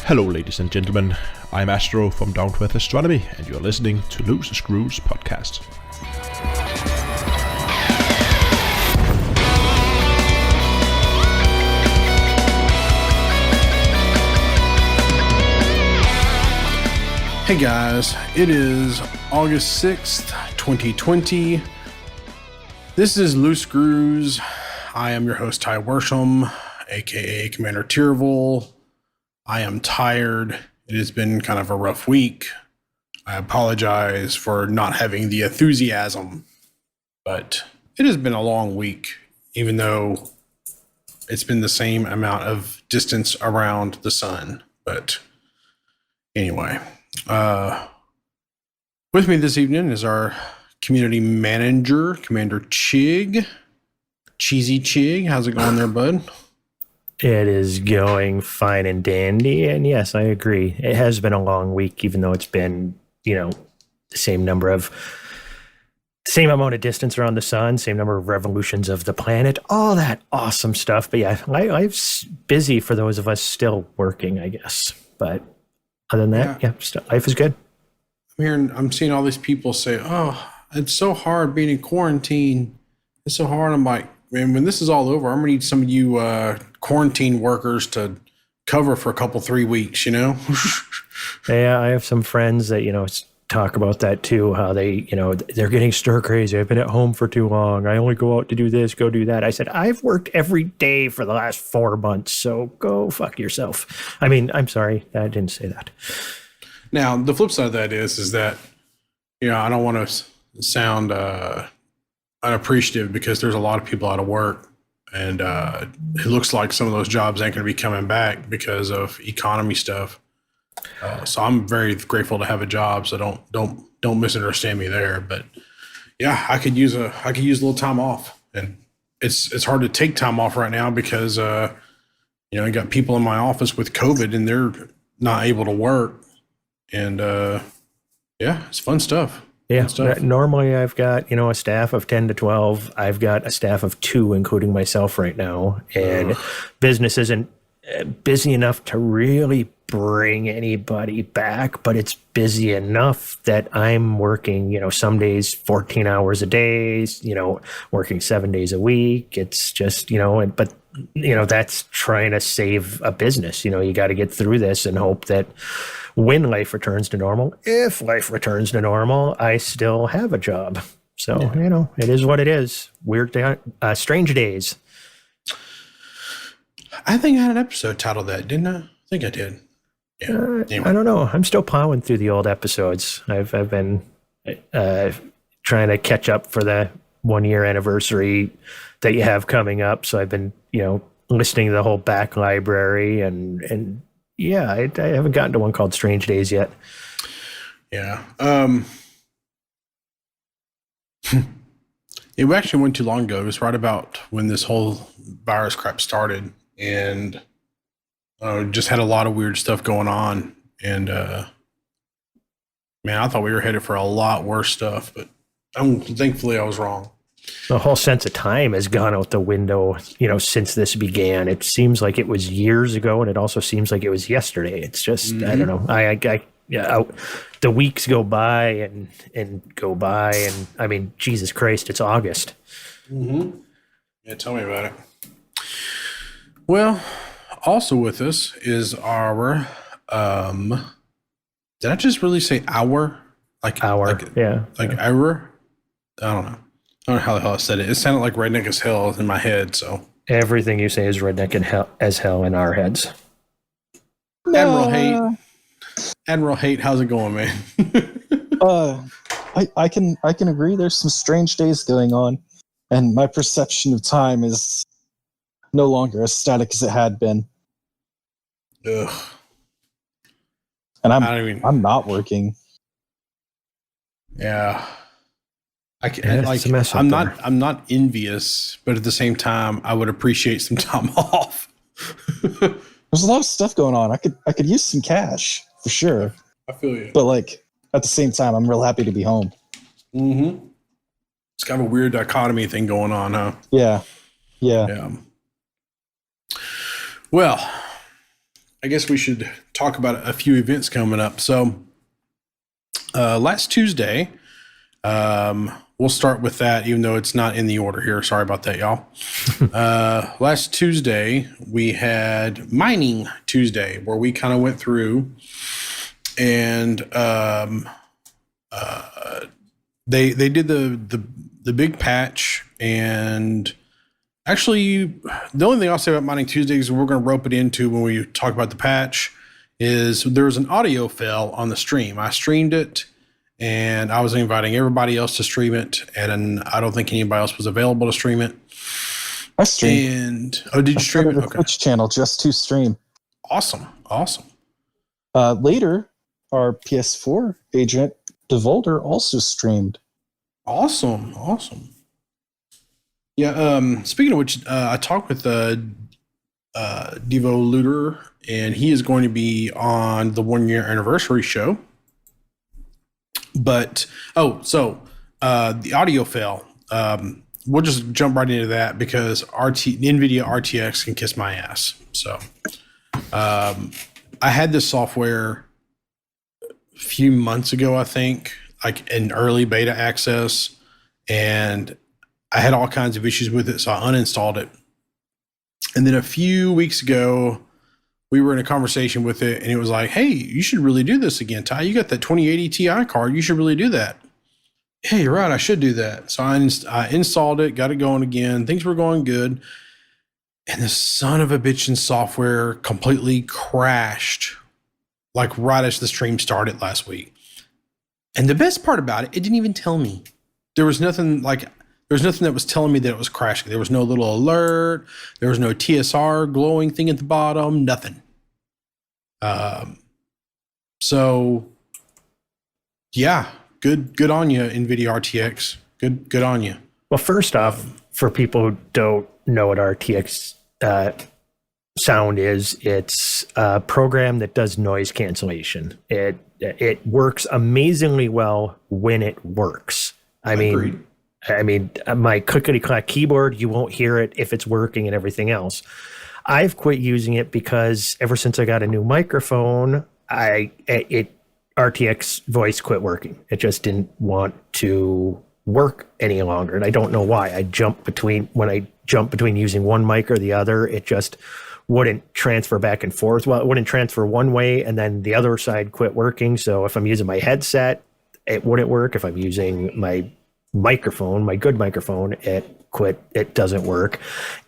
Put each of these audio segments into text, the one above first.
Hello, ladies and gentlemen. I'm Astro from Down to Earth Astronomy, and you're listening to Loose Screws Podcast. Hey guys, it is August 6th, 2020. This is Loose Screws. I am your host, Ty Worsham, aka Commander Tiervil. I am tired. It has been kind of a rough week. I apologize for not having the enthusiasm, but it has been a long week, even though it's been the same amount of distance around the sun. But anyway, with me this evening is our community manager, Commander Chig. Cheesy Chig, how's it going there, bud? It is going fine and dandy, and yes, I agree. It has been a long week, even though it's been, the same amount of distance around the sun, same number of revolutions of the planet, all that awesome stuff. But yeah, life's busy for those of us still working, I guess. But other than that, life is good. I'm seeing all these people say, "Oh, it's so hard being in quarantine. It's so hard." I'm like, man, when this is all over, I'm gonna need some of you quarantine workers to cover for a couple 3 weeks. Yeah, I have some friends that talk about that too. How they, they're getting stir crazy. I've been at home for too long. I only go out to do this, go do that. I said, I've worked every day for the last 4 months, so go fuck yourself. I mean, I'm sorry, I didn't say that. Now, the flip side of that is that, I don't want to sound unappreciative because there's a lot of people out of work, and it looks like some of those jobs ain't going to be coming back because of economy stuff. So I'm very grateful to have a job. So don't misunderstand me there. But yeah, I could use a little time off, and it's hard to take time off right now because I got people in my office with COVID and they're not able to work, and it's fun stuff. Yeah, normally I've got, a staff of 10 to 12. I've got a staff of 2, including myself right now. And business isn't busy enough to really bring anybody back, but it's busy enough that I'm working, some days 14 hours a day, working 7 days a week. It's just, but that's trying to save a business. You got to get through this and hope that when life returns to normal, if life returns to normal, I still have a job. So, it is what it is. Strange days. I think I had an episode titled that, didn't I? I think I did. Yeah. Anyway. I don't know. I'm still plowing through the old episodes. I've been trying to catch up for the 1 year anniversary that you have coming up. So I've been, listening to the whole back library, and yeah, I haven't gotten to one called Strange Days yet. Yeah. It actually went too long ago. It was right about when this whole virus crap started, and just had a lot of weird stuff going on. And man, I thought we were headed for a lot worse stuff, but thankfully I was wrong. The whole sense of time has gone out the window, since this began. It seems like it was years ago, and it also seems like it was yesterday. It's just, I don't know. The weeks go by and go by, and I mean, Jesus Christ, it's August. Mm-hmm. Yeah, tell me about it. Well, also with us is our, did I just really say our? Like our, yeah. Like our? I don't know. I don't know how the hell I said it. It sounded like redneck as hell in my head, so. Everything you say is redneck as hell in our heads. No. Admiral Hate, how's it going, man? I can agree there's some strange days going on, and my perception of time is no longer as static as it had been. Ugh. And I'm not working. Yeah. I'm not envious, but at the same time, I would appreciate some time off. There's a lot of stuff going on. I could use some cash for sure. I feel you. But at the same time, I'm real happy to be home. Mm-hmm. It's kind of a weird dichotomy thing going on, huh? Yeah. Well, I guess we should talk about a few events coming up. So last Tuesday, we'll start with that, even though it's not in the order here. Sorry about that, y'all. Last Tuesday, we had Mining Tuesday, where we kind of went through and they did the big patch. And actually, the only thing I'll say about Mining Tuesday is we're going to rope it into when we talk about the patch is there was an audio fail on the stream. I streamed it. And I was inviting everybody else to stream it, and I don't think anybody else was available to stream it. I streamed. And did you stream it? Okay. Twitch channel just to stream. Awesome. Later, our PS4 agent Devolder also streamed. Awesome. Yeah. Speaking of which, I talked with Devo Looter, and he is going to be on the 1 year anniversary show. But the audio fail. We'll just jump right into that because NVIDIA RTX can kiss my ass. So I had this software a few months ago, I think, like in early beta access, and I had all kinds of issues with it, so I uninstalled it. And then a few weeks ago, we were in a conversation with it, and it was like, hey, you should really do this again, Ty. You got that 2080 Ti card. You should really do that. Hey, you're right. I should do that. So I installed it, got it going again. Things were going good. And the son of a bitch in software completely crashed, like right as the stream started last week. And the best part about it didn't even tell me. There was nothing that was telling me that it was crashing. There was no little alert. There was no TSR glowing thing at the bottom. Nothing. So yeah, good on you, NVIDIA RTX. Good on you. Well, first off, for people who don't know what RTX sound is, it's a program that does noise cancellation. It works amazingly well when it works. Agreed. I mean, my clickety-clack keyboard, you won't hear it if it's working and everything else. I've quit using it because ever since I got a new microphone, RTX voice quit working. It just didn't want to work any longer, and I don't know why. When I jump between using one mic or the other, it just wouldn't transfer back and forth. Well, it wouldn't transfer one way, and then the other side quit working. So if I'm using my headset, it wouldn't work. If I'm using my microphone, my good microphone, it doesn't work.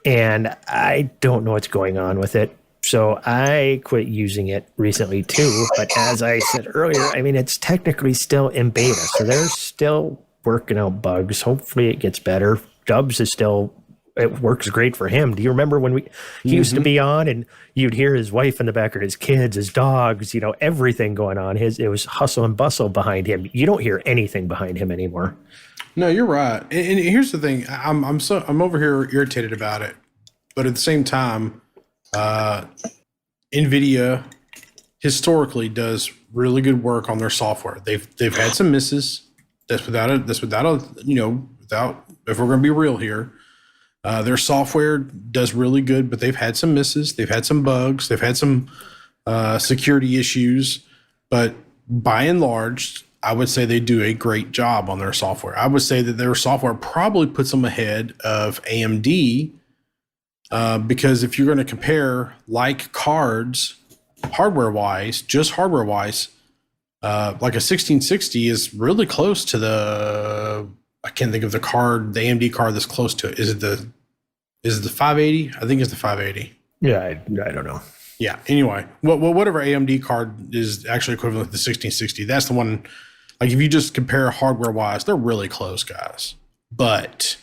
And I don't know what's going on with it. So I quit using it recently too. But as I said earlier, I mean, it's technically still in beta. So they're still working out bugs. Hopefully it gets better. Dubs is still, it works great for him. Do you remember when he used to be on and you'd hear his wife in the background, his kids, his dogs, everything going on. It was hustle and bustle behind him. You don't hear anything behind him anymore. No, you're right. And here's the thing. I'm over here irritated about it. But at the same time, NVIDIA historically does really good work on their software. They've had some misses. If we're going to be real here, their software does really good, but they've had some misses. They've had some bugs. They've had some security issues. But by and large, I would say they do a great job on their software. I would say that their software probably puts them ahead of AMD because if you're going to compare like cards, hardware-wise, just hardware-wise, like a 1660 is really close to I can't think of the AMD card that's close to it. Is it the 580? I think it's the 580. Yeah, I don't know. Yeah. Anyway, whatever AMD card is actually equivalent to the 1660, that's the one. Like if you just compare hardware wise, they're really close, guys. But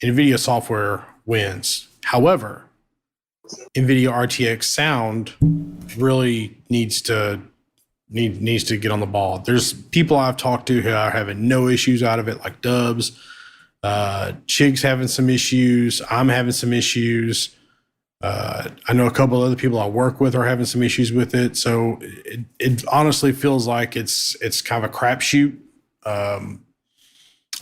NVIDIA software wins. However, NVIDIA RTX sound really needs to get on the ball. There's people I've talked to who are having no issues out of it, like Dubs. Chig's having some issues. I'm having some issues. I know a couple of other people I work with are having some issues with it. So it honestly feels like it's kind of a crapshoot.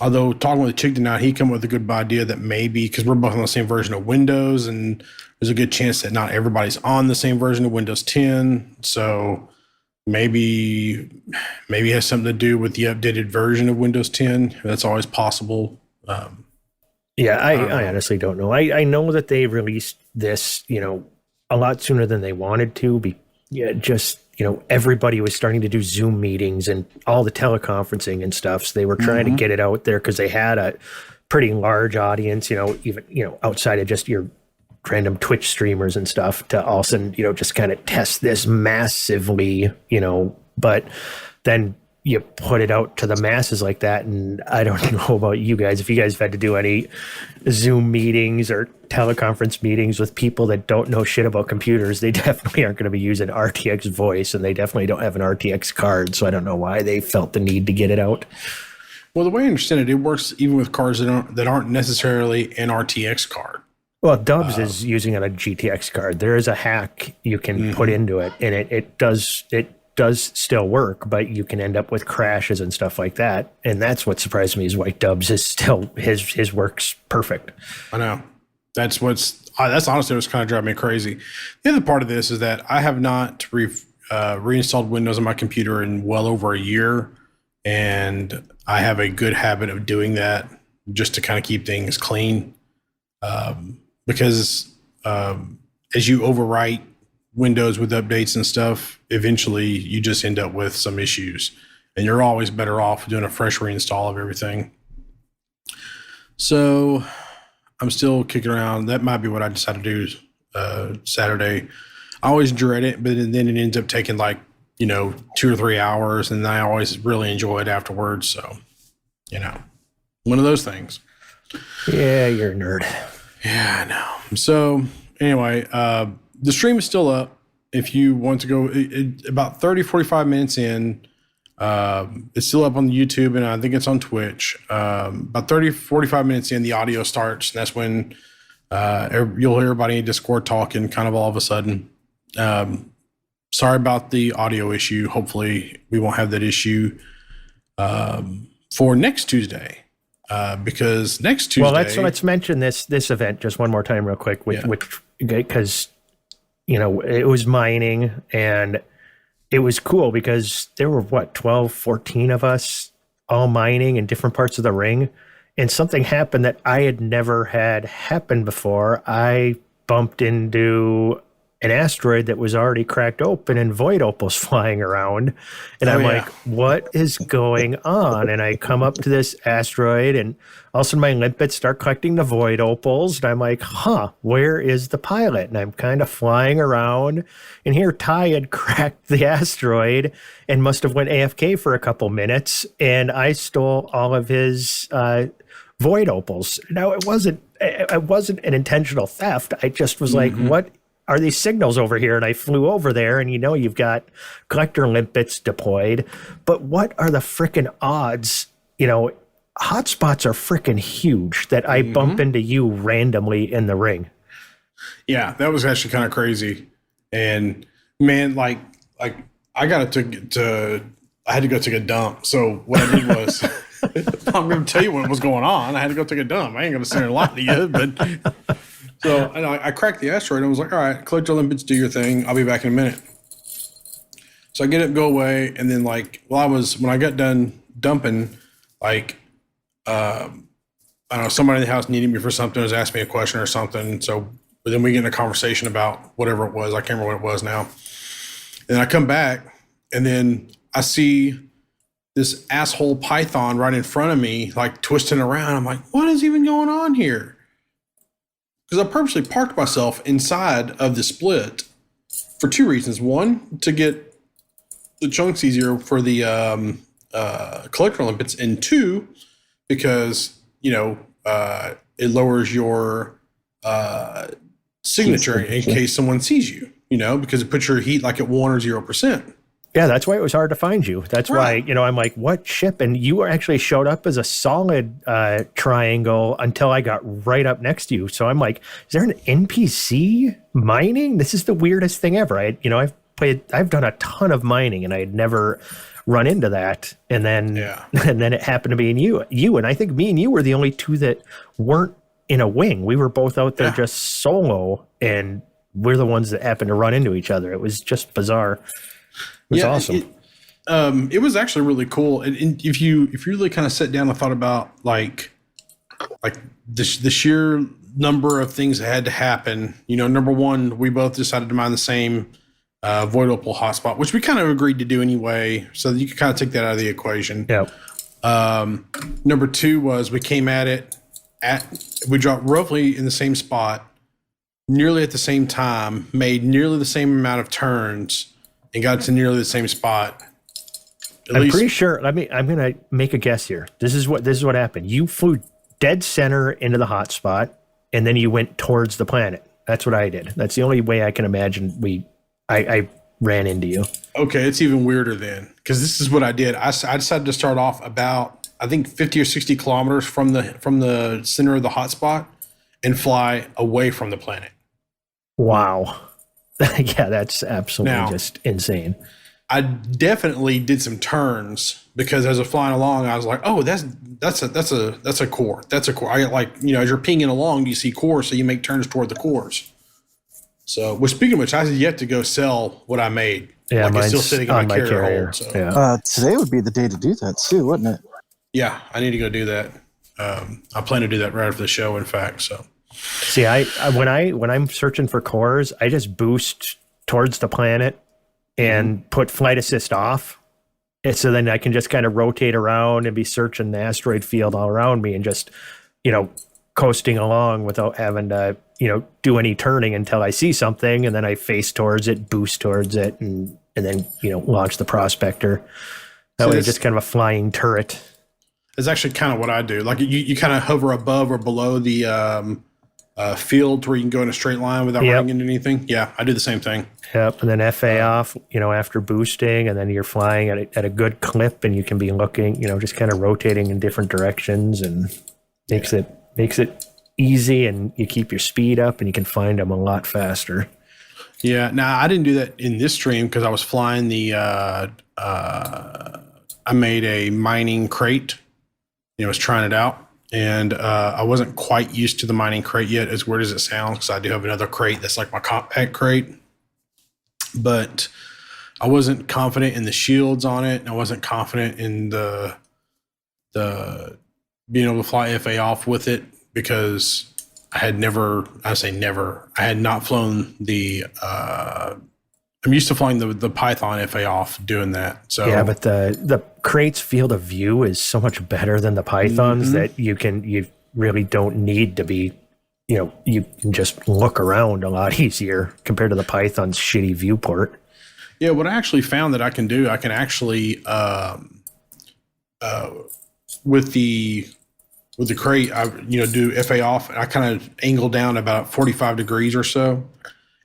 Although talking with Chig tonight, he came up with a good idea that maybe because we're both on the same version of Windows and there's a good chance that not everybody's on the same version of Windows 10. So maybe it has something to do with the updated version of Windows 10. That's always possible. Yeah, I honestly don't know. I know that they released this, a lot sooner than they wanted to. Everybody was starting to do Zoom meetings and all the teleconferencing and stuff. So they were trying to get it out there because they had a pretty large audience, even outside of just your random Twitch streamers and stuff, to all of a sudden, just kind of test this massively, but then you put it out to the masses like that. And I don't know about you guys, if you guys have had to do any Zoom meetings or teleconference meetings with people that don't know shit about computers, they definitely aren't going to be using RTX voice, and they definitely don't have an RTX card. So I don't know why they felt the need to get it out. Well, the way I understand it, it works even with cards that aren't necessarily an RTX card. Well, Dubs is using a GTX card. There is a hack you can put into it, and it does still work, but you can end up with crashes and stuff like that. And that's what surprised me, is why Dubs is still his work's perfect. I know. That's honestly what's kind of driving me crazy. The other part of this is that I have not reinstalled Windows on my computer in well over a year, and I have a good habit of doing that just to kind of keep things clean. Because as you overwrite Windows with updates and stuff, eventually you just end up with some issues, and you're always better off doing a fresh reinstall of everything. So I'm still kicking around. That might be what I decide to do Saturday. I always dread it, but then it ends up taking 2 or 3 hours, and I always really enjoy it afterwards. So, one of those things. Yeah, you're a nerd. Yeah, I know. So anyway, the stream is still up. If you want to go about 30, 45 minutes in, it's still up on the YouTube, and I think it's on Twitch. About 30, 45 minutes in, the audio starts. And that's when you'll hear everybody in Discord talking kind of all of a sudden. Sorry about the audio issue. Hopefully we won't have that issue for next Tuesday. Because next Tuesday. Well, let's mention this event just one more time real quick, because it was mining, and it was cool because there were 12, 14 of us all mining in different parts of the ring, and something happened that I had never had happen before. I bumped into an asteroid that was already cracked open and void opals flying around. And I'm like, what is going on? And I come up to this asteroid, and all of a sudden my limpets start collecting the void opals. And I'm like, where is the pilot? And I'm kind of flying around, and here Ty had cracked the asteroid and must have went AFK for a couple minutes. And I stole all of his void opals. Now it wasn't an intentional theft. I just was like, what are these signals over here? And I flew over there, and you've got collector limpets deployed, but what are the frickin' odds? Hotspots are frickin' huge that I bump into you randomly in the ring. Yeah, that was actually kind of crazy. And man, I had to go take a dump. So what I did was, I'm going to tell you what was going on. I had to go take a dump. I ain't going to sit here and lie to you, but so I cracked the asteroid, and I was like, all right, collect your limpets, do your thing. I'll be back in a minute. So I get it, go away. And then when I got done dumping, I don't know, somebody in the house needed me for something, was asking me a question or something. So, but then we get in a conversation about whatever it was. I can't remember what it was now. And then I come back, and then I see this asshole python right in front of me, twisting around. I'm like, what is even going on here? Because I purposely parked myself inside of the split for two reasons. One, to get the chunks easier for the collector limpets, and two, because it lowers your signature in case someone sees you. Because it puts your heat at 1 or 0%. Yeah, that's why it was hard to find you. That's why, I'm like, what ship? And you actually showed up as a solid triangle until I got right up next to you. So I'm like, is there an NPC mining? This is the weirdest thing ever. I've done a ton of mining, and I had never run into that. And then, and then it happened to be you. And I think me and you were the only two that weren't in a wing. We were both out there Yeah. just solo, and we're the ones that happened to run into each other. It was just bizarre. It was awesome. It was actually really cool. And if you really kind of sit down and thought about like the sheer number of things that had to happen, number one, we both decided to mine the same void opal hotspot, which we kind of agreed to do anyway. So you could kind of take that out of the equation. Yeah. Number two was we came at it we dropped roughly in the same spot, nearly at the same time, made nearly the same amount of turns, and got to nearly the same spot. I'm pretty sure. I'm going to make a guess here. This is what happened. You flew dead center into the hot spot, and then you went towards the planet. That's what I did. That's the only way I can imagine I ran into you. Okay, it's even weirder then, because this is what I did. I decided to start off about, I think, 50 or 60 kilometers from the center of the hotspot and fly away from the planet. Wow. Yeah, that's absolutely just insane. I definitely did some turns because as I was flying along, I was like, "Oh, that's a core. That's a core." I as you're pinging along, you see cores, so you make turns toward the cores. So, speaking of which, I have yet to go sell what I made. Yeah, like mine's it's still sitting on my carrier hold. So. Yeah. Today would be the day to do that too, wouldn't it? Yeah, I need to go do that. I plan to do that right after the show, in fact. So, see, when I'm searching for cores, I just boost towards the planet and put flight assist off, and so then I can just kind of rotate around and be searching the asteroid field all around me and just coasting along without having to do any turning until I see something, and then I face towards it, boost towards it, and then launch the prospector. That way, just kind of a flying turret. It's actually kind of what I do. Like you kind of hover above or below the field where you can go in a straight line without running into anything. Yeah, I do the same thing. Yep, and then FA off, after boosting, and then you're flying at a good clip, and you can be looking, just kind of rotating in different directions, and makes it easy, and you keep your speed up, and you can find them a lot faster. Yeah, now I didn't do that in this stream because I was flying the. I made a mining crate. I was trying it out. And I wasn't quite used to the mining crate yet, as weird as it sounds, because I do have another crate that's like my compact crate. But I wasn't confident in the shields on it, and I wasn't confident in the being able to fly FA off with it because I had not flown the. I'm used to flying the Python FA off doing that. So yeah, but the crate's field of view is so much better than the Pythons that you really don't need to be, you can just look around a lot easier compared to the Python's shitty viewport. Yeah, what I actually found that I can do, I can actually with the crate, I do FA off, and I kind of angle down about 45 degrees or so,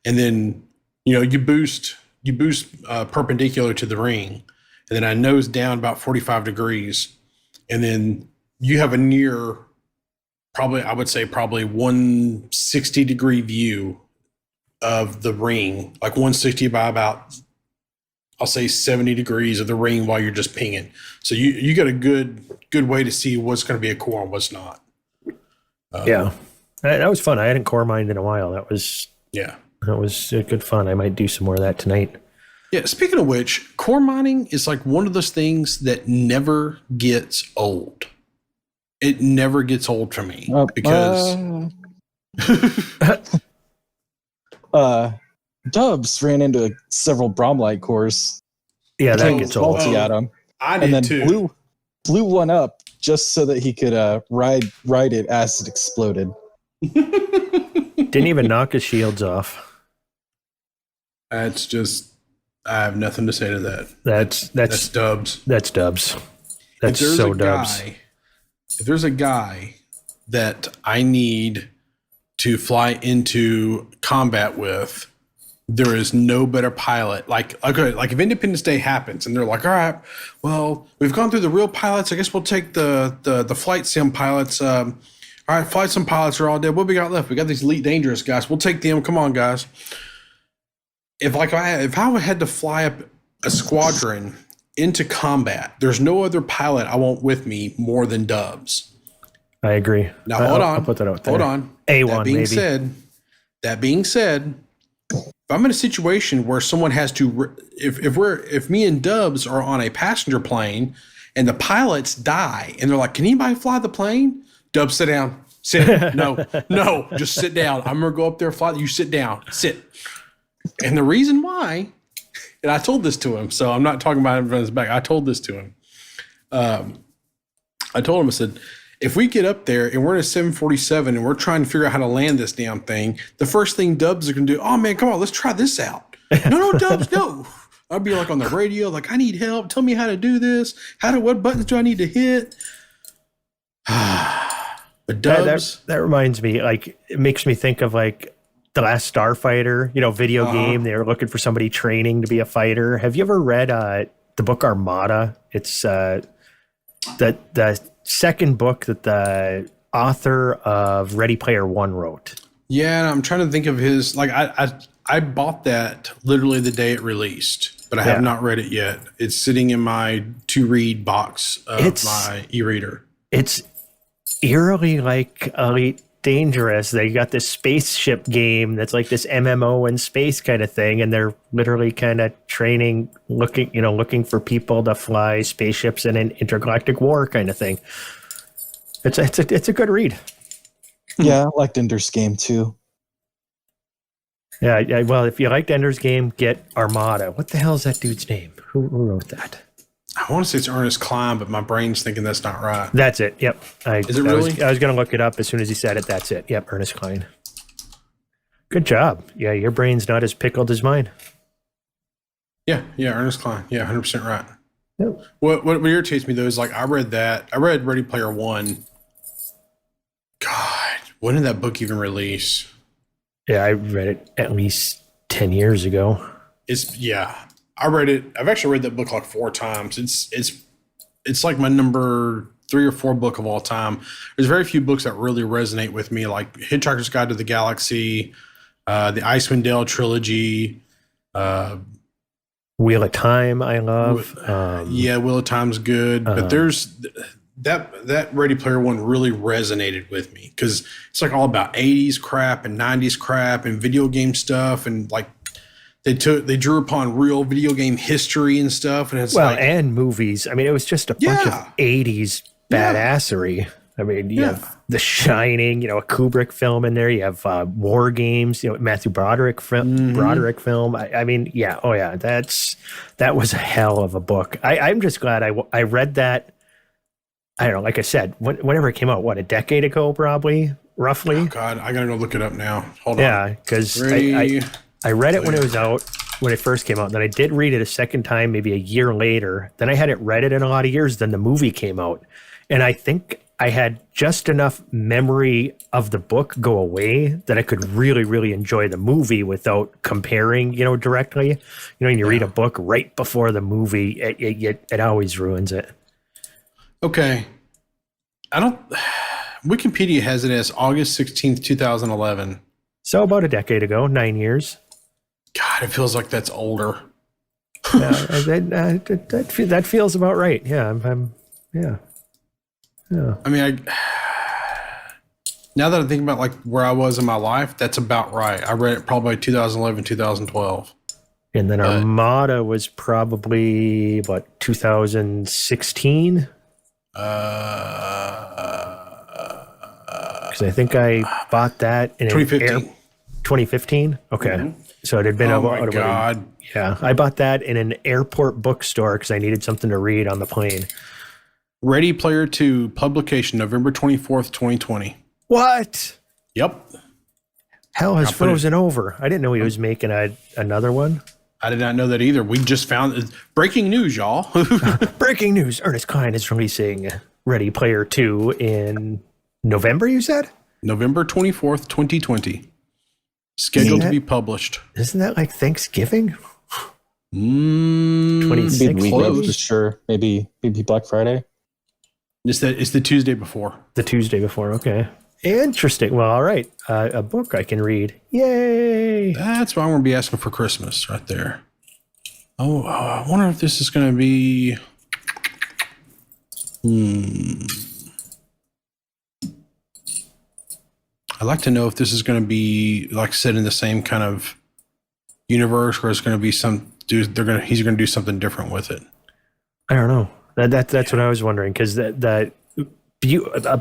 and then. You boost perpendicular to the ring, and then I nose down about 45 degrees, and then you have a near, probably 160 degree view of the ring, like 160 by about, I'll say 70 degrees of the ring while you're just pinging. So you got a good way to see what's going to be a core and what's not. Yeah, that was fun. I hadn't core mined in a while. That was good fun. I might do some more of that tonight. Yeah, speaking of which, core mining is like one of those things that never gets old. It never gets old for me because Dubs ran into several bromlite cores. Yeah, that gets old. At him, I did and then too. blew one up just so that he could ride it as it exploded. Didn't even knock his shields off. That's just, I have nothing to say to that. That's Dubs. That's Dubs. That's so Dubs. If there's a guy that I need to fly into combat with, there is no better pilot. Like if Independence Day happens and they're like, all right, well, we've gone through the real pilots. I guess we'll take the flight sim pilots. All right, flight sim pilots are all dead. What we got left? We got these elite dangerous guys. We'll take them. Come on, guys. If I had to fly up a squadron into combat, there's no other pilot I want with me more than Dubs. I agree. Now hold on. I'll put that out there. Hold on. A1 That being maybe. that being said, if I'm in a situation where someone has to, if me and Dubs are on a passenger plane and the pilots die and they're like, "Can anybody fly the plane?" Dubs, sit down. Sit. No, just sit down. I'm gonna go up there, fly. You sit down. Sit. And the reason why, and I told this to him, so I'm not talking about it from his back. I told this to him. I told him, I said, if we get up there and we're in a 747 and we're trying to figure out how to land this damn thing, the first thing Dubs are going to do, oh man, come on, let's try this out. No, Dubs, no. I'd be like on the radio, like, I need help. Tell me how to do this. What buttons do I need to hit? But Dubs. That reminds me, like, it makes me think of like The Last Starfighter, video game. They were looking for somebody training to be a fighter. Have you ever read the book Armada? It's the second book that the author of Ready Player One wrote. Yeah, I'm trying to think of his, like, I bought that literally the day it released, but I have not read it yet. It's sitting in my to-read box of my e-reader. It's eerily like Elite Dangerous. They got this spaceship game that's like this MMO in space kind of thing, and they're literally kind of training, looking for people to fly spaceships in an intergalactic war kind of thing. It's a good read. Yeah, I liked Ender's Game too. Yeah, well, if you liked Ender's Game, get Armada. What the hell is that dude's name? Who wrote that? I want to say it's Ernest Cline, but my brain's thinking that's not right. That's it. Yep. Is it really? I was going to look it up as soon as he said it. That's it. Yep, Ernest Cline. Good job. Yeah, your brain's not as pickled as mine. Yeah, Ernest Cline. Yeah, 100% right. Yep. What irritates me though is, like, I read Ready Player One. God, when did that book even release? Yeah, I read it at least 10 years ago. I read it. I've actually read that book like 4 times. It's like my number 3 or 4 book of all time. There's very few books that really resonate with me, like Hitchhiker's Guide to the Galaxy, the Icewind Dale trilogy, Wheel of Time, I love. Wheel of Time's good, but there's that Ready Player One really resonated with me because it's like all about 80s crap and 90s crap and video game stuff, and like they drew upon real video game history and stuff, and it's and movies. I mean, it was just a bunch of 80s badassery. I mean, you have The Shining, a Kubrick film in there. You have War Games, Matthew Broderick film. I mean, that was a hell of a book. I'm just glad I read that. I don't know, like I said, whenever it came out, a decade ago, probably, roughly. Oh God, I gotta go look it up now. Hold on. Yeah, because I read it when it was out, when it first came out. Then I did read it a second time, maybe a year later. Then I hadn't read it in a lot of years. Then the movie came out. And I think I had just enough memory of the book go away that I could really, really enjoy the movie without comparing, directly. When you read a book right before the movie, it always ruins it. Okay. Wikipedia has it as August 16th, 2011. So about a decade ago, 9 years. God, it feels like that's older. That feels about right. Yeah. Yeah. I mean, now that I think about like where I was in my life, that's about right. I read it probably 2011, 2012. And then Armada was probably, 2016? Because I think I bought that in 2015. 2015? Okay. Mm-hmm. So it had been my God. Yeah. I bought that in an airport bookstore because I needed something to read on the plane. Ready Player 2 publication November 24th, 2020. What? Yep. Hell has frozen over. I didn't know he was making another one. I did not know that either. We just found breaking news, y'all. Breaking news. Ernest Cline is releasing Ready Player 2 in November, you said? November 24th, 2020. Scheduled to be published. Isn't that like Thanksgiving? 26 week of, for sure. Maybe Black Friday. It's the Tuesday before. The Tuesday before, okay. Interesting. Well, all right. A book I can read. Yay! That's what I'm going to be asking for Christmas right there. Oh, I wonder if this is going to be... I'd like to know if this is going to be, like I said, in the same kind of universe, or it's going to be he's going to do something different with it. I don't know. That's what I was wondering, because a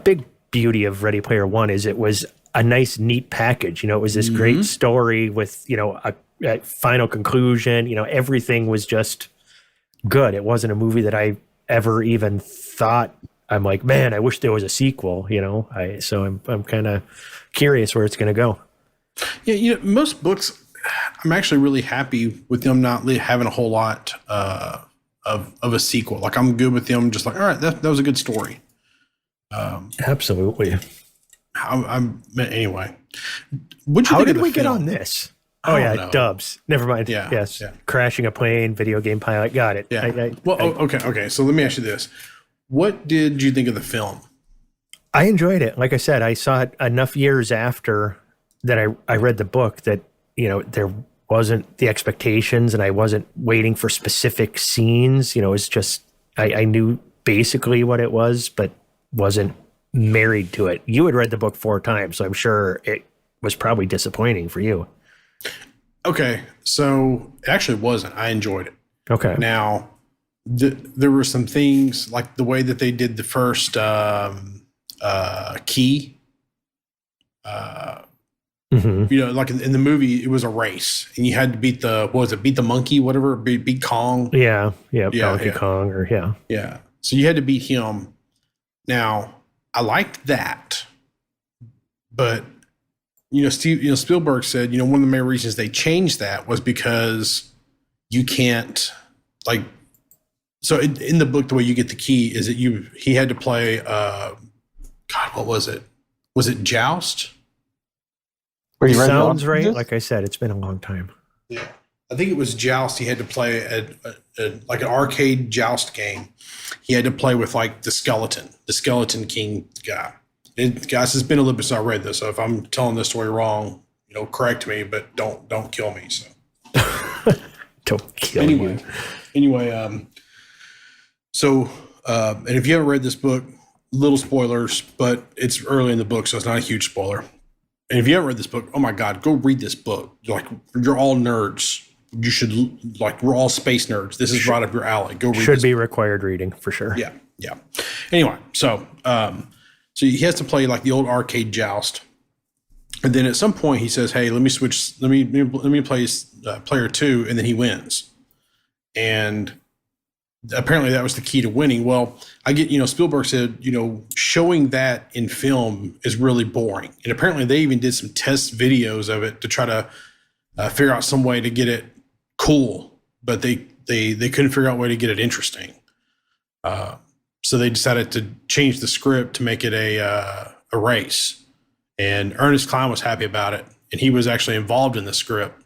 big beauty of Ready Player One is it was a nice, neat package. It was this great story with a final conclusion. Everything was just good. It wasn't a movie that I ever even thought. I'm like, man, I wish there was a sequel. So I'm kind of curious where it's going to go. Yeah, most books, I'm actually really happy with them not having a whole lot of a sequel. Like, I'm good with them just like, all right, that was a good story. Absolutely. Anyway, how did we get on this? Oh yeah, know. Dubs. Never mind. Yeah. Yes. Yeah. Crashing a plane, video game pilot. Got it. Yeah. Okay. So let me ask you this: what did you think of the film? I enjoyed it. Like I said, I saw it enough years after that I read the book that there wasn't the expectations, and I wasn't waiting for specific scenes. It's just I knew basically what it was, but wasn't married to it. You had read the book 4 times, so I'm sure it was probably disappointing for you. Okay, so it actually wasn't. I enjoyed it. Okay. Now, there were some things like the way that they did the first key. Like in the movie, it was a race, and you had to beat the monkey, whatever, beat Kong. Yeah, Donkey Kong, or yeah. So you had to beat him. Now, I liked that, but Spielberg said one of the main reasons they changed that was because you can't So in the book, the way you get the key is that he had to play. God, what was it? Was it Joust? Sounds right. Like I said, it's been a long time. Yeah, I think it was Joust. He had to play like an arcade Joust game. He had to play with like the Skeleton King guy. And guys, it's been a little bit since I read this, so if I'm telling this story wrong, correct me, but don't kill me. So don't kill me. Anyway, and if you haven't read this book, little spoilers, but it's early in the book, so it's not a huge spoiler. And if you haven't read this book, oh my God, go read this book. You're all nerds. You should we're all space nerds. This is right up your alley. Go read this. Should be required reading for sure. Yeah. Anyway, so he has to play like the old arcade Joust, and then at some point he says, "Hey, let me switch. Let me play player 2," and then he wins. And apparently that was the key to winning. Well, I get, Spielberg said, showing that in film is really boring. And apparently they even did some test videos of it to try to figure out some way to get it cool, but they couldn't figure out a way to get it interesting. So they decided to change the script to make it a race. And Ernest Cline was happy about it. And he was actually involved in the script.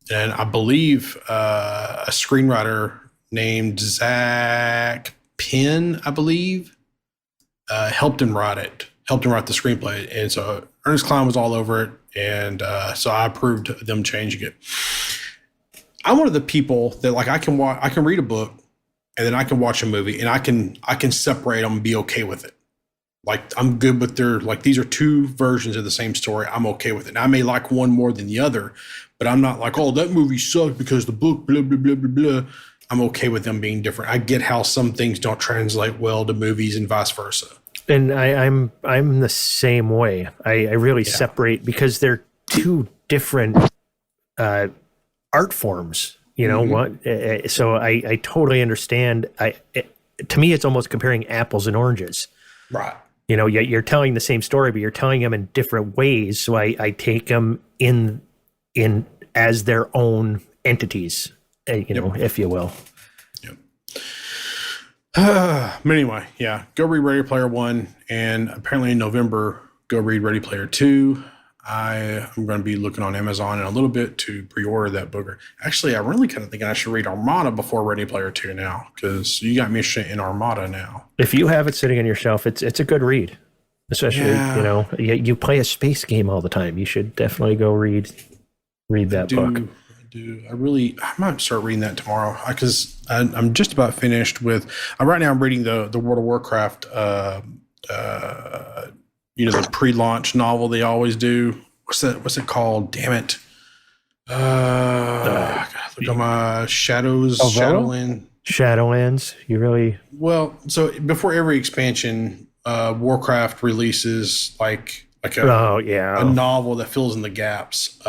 And I believe a screenwriter named Zach Penn, I believe, helped him write the screenplay. And so Ernest Cline was all over it. And so I approved them changing it. I'm one of the people that I can read a book and then I can watch a movie and I can separate them and be okay with it. I'm good with these are 2 versions of the same story. I'm okay with it. And I may like one more than the other, but I'm not like, oh, that movie sucked because the book, blah, blah, blah, blah, blah. I'm okay with them being different. I get how some things don't translate well to movies and vice versa. And I'm the same way. I really separate because they're 2 different art forms. What? So I totally understand. To me, it's almost comparing apples and oranges. Right. You're telling the same story, but you're telling them in different ways. So I take them in as their own entities, if you will. Yep. But anyway, yeah, go read Ready Player One, and apparently in November, go read Ready Player Two. I am going to be looking on Amazon in a little bit to pre-order that booger. Actually, I'm really kind of thinking I should read Armada before Ready Player 2 now, because you got me shit in Armada now. If you have it sitting on your shelf, it's a good read. Especially, you play a space game all the time. You should definitely go read that book. I might start reading that tomorrow, because I'm just about finished with. Right now, I'm reading the World of Warcraft the pre-launch novel they always do. What's it called? Damn it. Look at my Shadowland. Shadowlands. You really? Well, so before every expansion, Warcraft releases like a novel that fills in the gaps.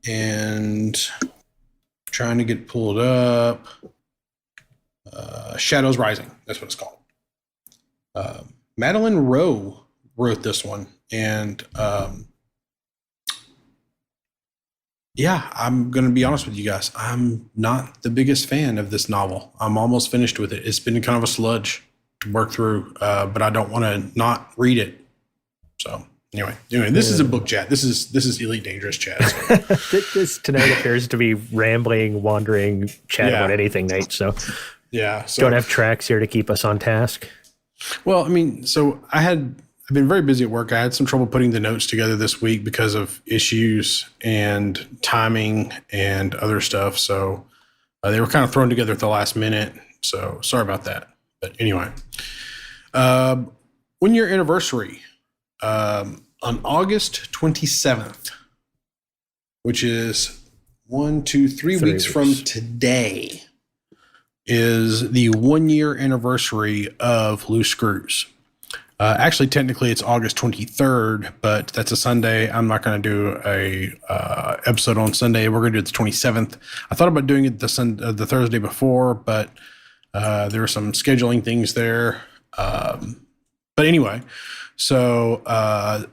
And trying to get pulled up. Shadows Rising. That's what it's called. Madeline Rowe wrote this one, and I'm going to be honest with you guys. I'm not the biggest fan of this novel. I'm almost finished with it. It's been kind of a sludge to work through, but I don't want to not read it. So anyway, this is a book chat. This is Elite Dangerous chat. So. This tonight appears to be rambling, wandering chat about anything, Nate. So don't have tracks here to keep us on task. Well, I mean, so I've been very busy at work. I had some trouble putting the notes together this week because of issues and timing and other stuff. So they were kind of thrown together at the last minute. So sorry about that. But anyway, 1 year anniversary on August 27th, which is 3 weeks from today, is the 1 year anniversary of Loose Screws. Actually, technically, it's August 23rd, but that's a Sunday. I'm not going to do a episode on Sunday. We're going to do it the 27th. I thought about doing it the Thursday before, but there were some scheduling things there. But anyway, so I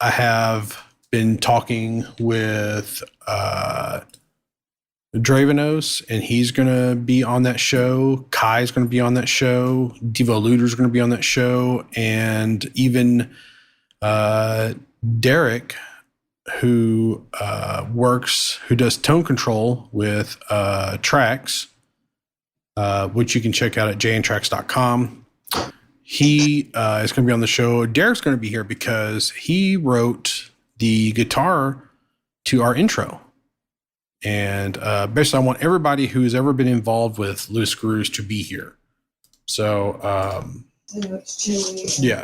have been talking with Dravenos, and he's going to be on that show. Kai's going to be on that show. Devo Luder's going to be on that show. And even Derek, who does tone control with Trax, which you can check out at jntrax.com. He is going to be on the show. Derek's going to be here because he wrote the guitar to our intro. And basically, I want everybody who's ever been involved with Loose Screws to be here. So,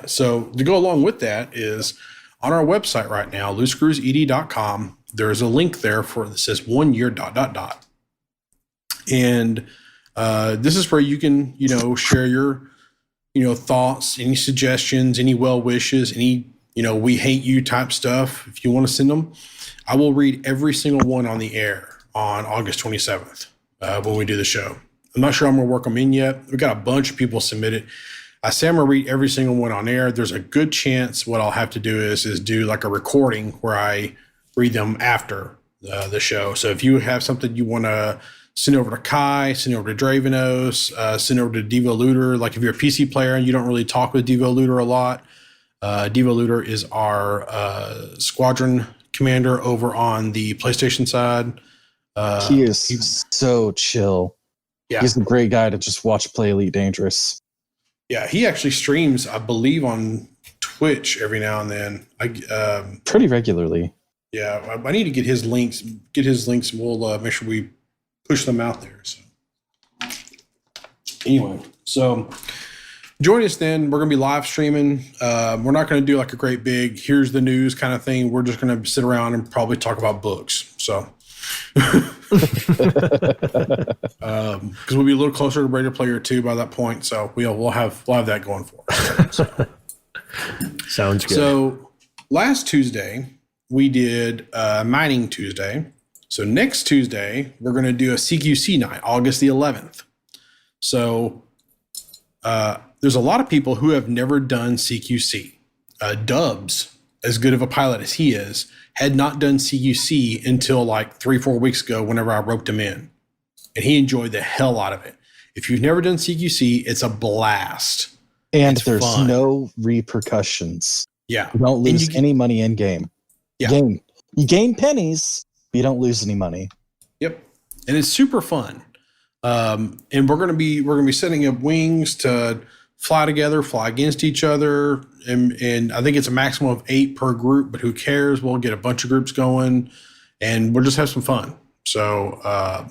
So to go along with that is on our website right now, loosescrewsed.com. There's a link there that says 1 year ... And this is where you can, share your, thoughts, any suggestions, any well wishes, any, we hate you type stuff. If you want to send them, I will read every single one on the air on August 27th when we do the show. I'm not sure I'm going to work them in yet. We've got a bunch of people submitted. I say I'm going to read every single one on air. There's a good chance what I'll have to do is do like a recording where I read them after the show. So if you have something you want to send over to Kai, send over to Dravenos, send over to Devo Luder. Like if you're a PC player and you don't really talk with Devo Luder a lot, Devo Luder is our squadron commander over on the PlayStation side. He is so chill. Yeah. He's a great guy to just watch play Elite Dangerous. Yeah, he actually streams, I believe, on Twitch every now and then. Pretty regularly. Yeah, I need to get his links. And we'll make sure we push them out there. So anyway, so join us then. We're going to be live streaming. We're not going to do like a great big, here's the news kind of thing. We're just going to sit around and probably talk about books. So, because we'll be a little closer to Ready Player 2 by that point. So we'll have that going for us. So. Sounds good. So last Tuesday we did Mining Tuesday. So next Tuesday we're going to do a CQC night, August the 11th. So there's a lot of people who have never done CQC. Dubs, as good of a pilot as he is, had not done CQC until like 3-4 weeks ago whenever I roped him in. And he enjoyed the hell out of it. If you've never done CQC, it's a blast. And it's there's fun. no repercussions. Yeah. You don't lose any money in game. Yeah. You gain pennies, but you don't lose any money. Yep. And it's super fun. And we're gonna be setting up wings to fly together, fly against each other, and I think it's a maximum of 8 per group. But who cares? We'll get a bunch of groups going, and we'll just have some fun. So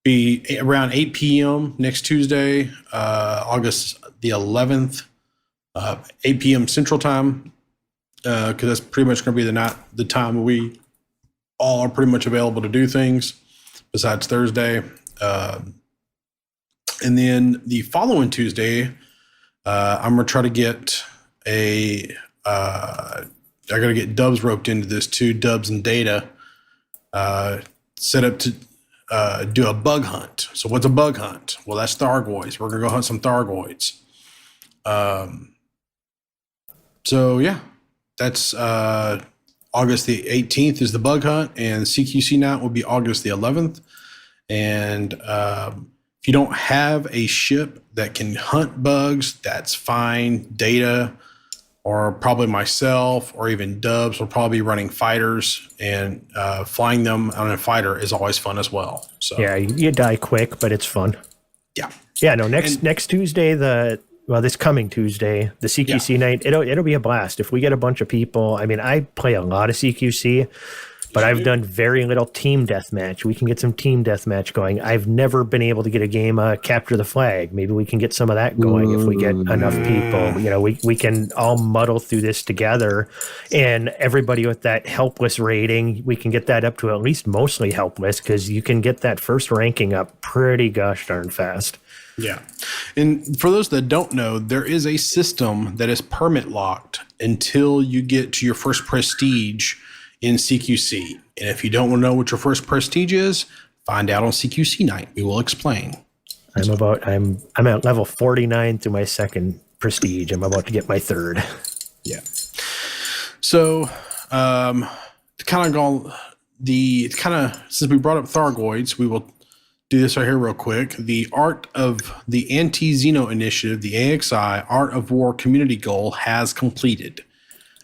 be around 8 p.m. next Tuesday, August the 11th. 8 p.m. Central Time, because that's pretty much going to be the time we all are pretty much available to do things besides Thursday. And then the following Tuesday, I'm going to try to get I got to get Dubs roped into this too, Dubs and Data, set up to do a bug hunt. So what's a bug hunt? Well, that's Thargoids. We're going to go hunt some Thargoids. So yeah, that's August the 18th is the bug hunt, and CQC night will be August the 11th. And if you don't have a ship that can hunt bugs, that's fine. Data, or probably myself, or even Dubs will probably be running fighters, and flying them on a fighter is always fun as well. So yeah, you die quick, but it's fun. Yeah. No, next Tuesday, this coming Tuesday, the CQC night, it'll be a blast. If we get a bunch of people, I mean, I play a lot of CQC, but I've done very little team deathmatch. We can get some team deathmatch going. I've never been able to get a game capture the flag. Maybe we can get some of that going if we get enough people. You know, we can all muddle through this together, and everybody with that helpless rating, we can get that up to at least mostly helpless, because you can get that first ranking up pretty gosh darn fast. Yeah. And for those that don't know, there is a system that is permit locked until you get to your first prestige in CQC. And if you don't want to know what your first prestige is, find out on CQC night. We will explain. I'm at level 49 through my second prestige. I'm about to get my third. Yeah. So, since we brought up Thargoids, we will do this right here real quick. The Art of the Anti-Xeno Initiative, the AXI Art of War community goal, has completed.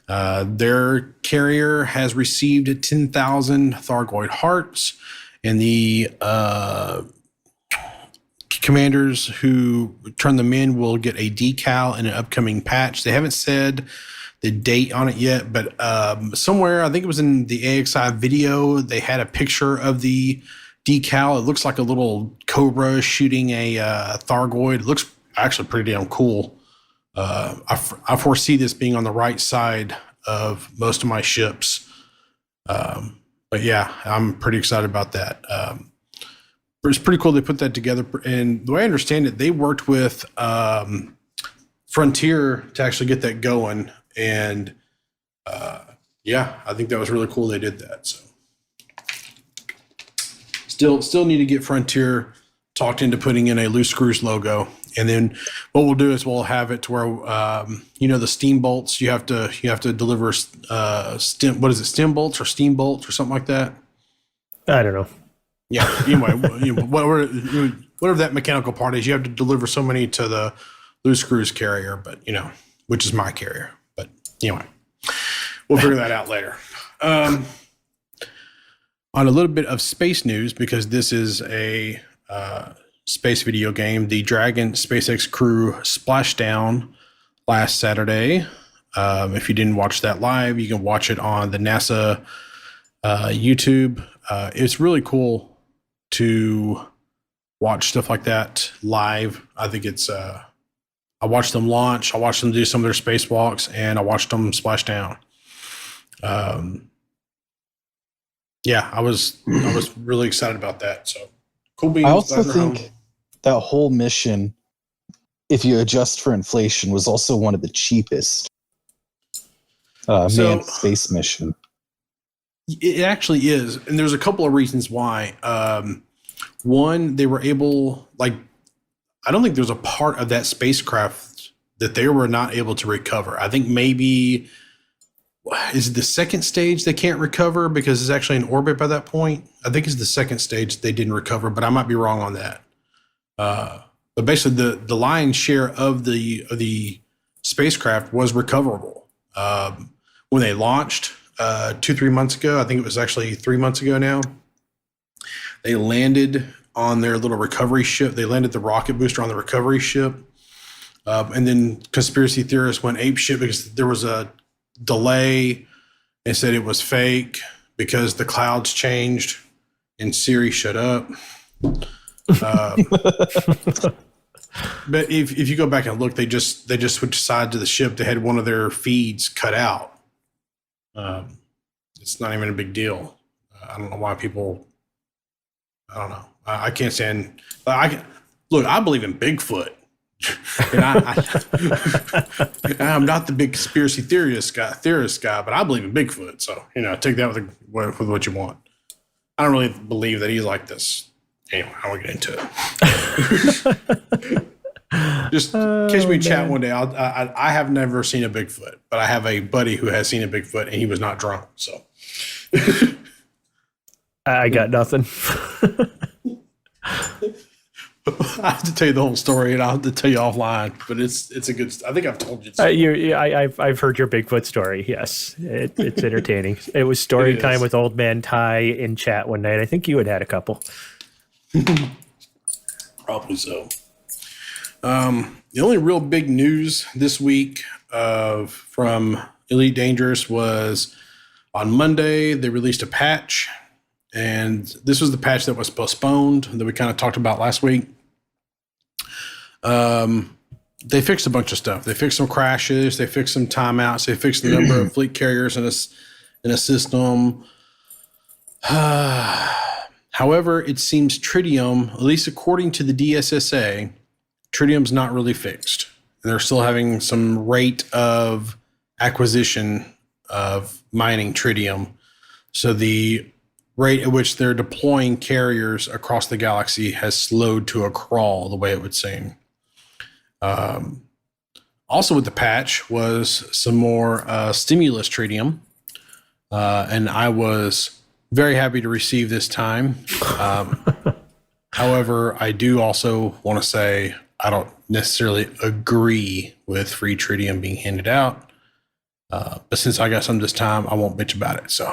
Their carrier has received 10,000 Thargoid hearts, and the commanders who turn them in will get a decal in an upcoming patch. They haven't said the date on it yet, but somewhere, I think it was in the AXI video, they had a picture of the decal. It looks like a little cobra shooting a Thargoid. It looks actually pretty damn cool. I foresee this being on the right side of most of my ships. But yeah, I'm pretty excited about that. It's pretty cool they put that together. And the way I understand it, they worked with Frontier to actually get that going. And yeah, I think that was really cool they did that. So still need to get Frontier talked into putting in a Loose Screws logo. And then what we'll do is we'll have it to where, the steam bolts, you have to deliver stem bolts or steam bolts or something like that. I don't know. Yeah. Anyway, whatever that mechanical part is, you have to deliver so many to the Loose Screws carrier, but which is my carrier. But anyway, we'll figure that out later. On a little bit of space news, because this is a space video game, the Dragon SpaceX crew splashdown last Saturday. If you didn't watch that live, you can watch it on the NASA YouTube. It's really cool to watch stuff like that live. I think it's I watched them launch, I watched them do some of their spacewalks, and I watched them splash down. Yeah, I was really excited about that. So cool beans. I also think that whole mission, if you adjust for inflation, was also one of the cheapest manned space mission. It actually is, and there's a couple of reasons why. One, they were able, I don't think there's a part of that spacecraft that they were not able to recover. I think maybe, is it the second stage they can't recover because it's actually in orbit by that point? I think it's the second stage they didn't recover, but I might be wrong on that. But basically, the lion's share of the spacecraft was recoverable. When they launched 2-3 months ago, I think it was actually 3 months ago now, they landed on their little recovery ship. They landed the rocket booster on the recovery ship. And then conspiracy theorists went apeshit because there was a delay. They said it was fake because the clouds changed. And Siri, shut up. But if you go back and look, they just switched sides to the ship. They had one of their feeds cut out. It's not even a big deal. I don't know why people. I don't know. I can't stand. I believe in Bigfoot, and I'm not the big conspiracy theorist guy, but I believe in Bigfoot. So take that with what you want. I don't really believe that he's like this. Anyway, I won't get into it. Just in case we chat one day, I have never seen a Bigfoot, but I have a buddy who has seen a Bigfoot, and he was not drunk. So I got nothing. I have to tell you the whole story, and I'll have to tell you offline. But it's a good. I think I've told you. I've heard your Bigfoot story. Yes, it's entertaining. It was story time with Old Man Ty in chat one night. I think you had a couple. Probably so. The only real big news this week from Elite Dangerous was on Monday they released a patch, and this was the patch that was postponed that we kind of talked about last week. They fixed a bunch of stuff. They fixed some crashes. They fixed some timeouts. They fixed the number of fleet carriers in a system. However, it seems Tritium, at least according to the DSSA, Tritium's not really fixed. They're still having some rate of acquisition of mining Tritium. So the rate at which they're deploying carriers across the galaxy has slowed to a crawl, the way it would seem. Also with the patch was some more stimulus Tritium. And I was very happy to receive this time. However, I do also want to say I don't necessarily agree with free Tritium being handed out. But since I got some this time, I won't bitch about it. So,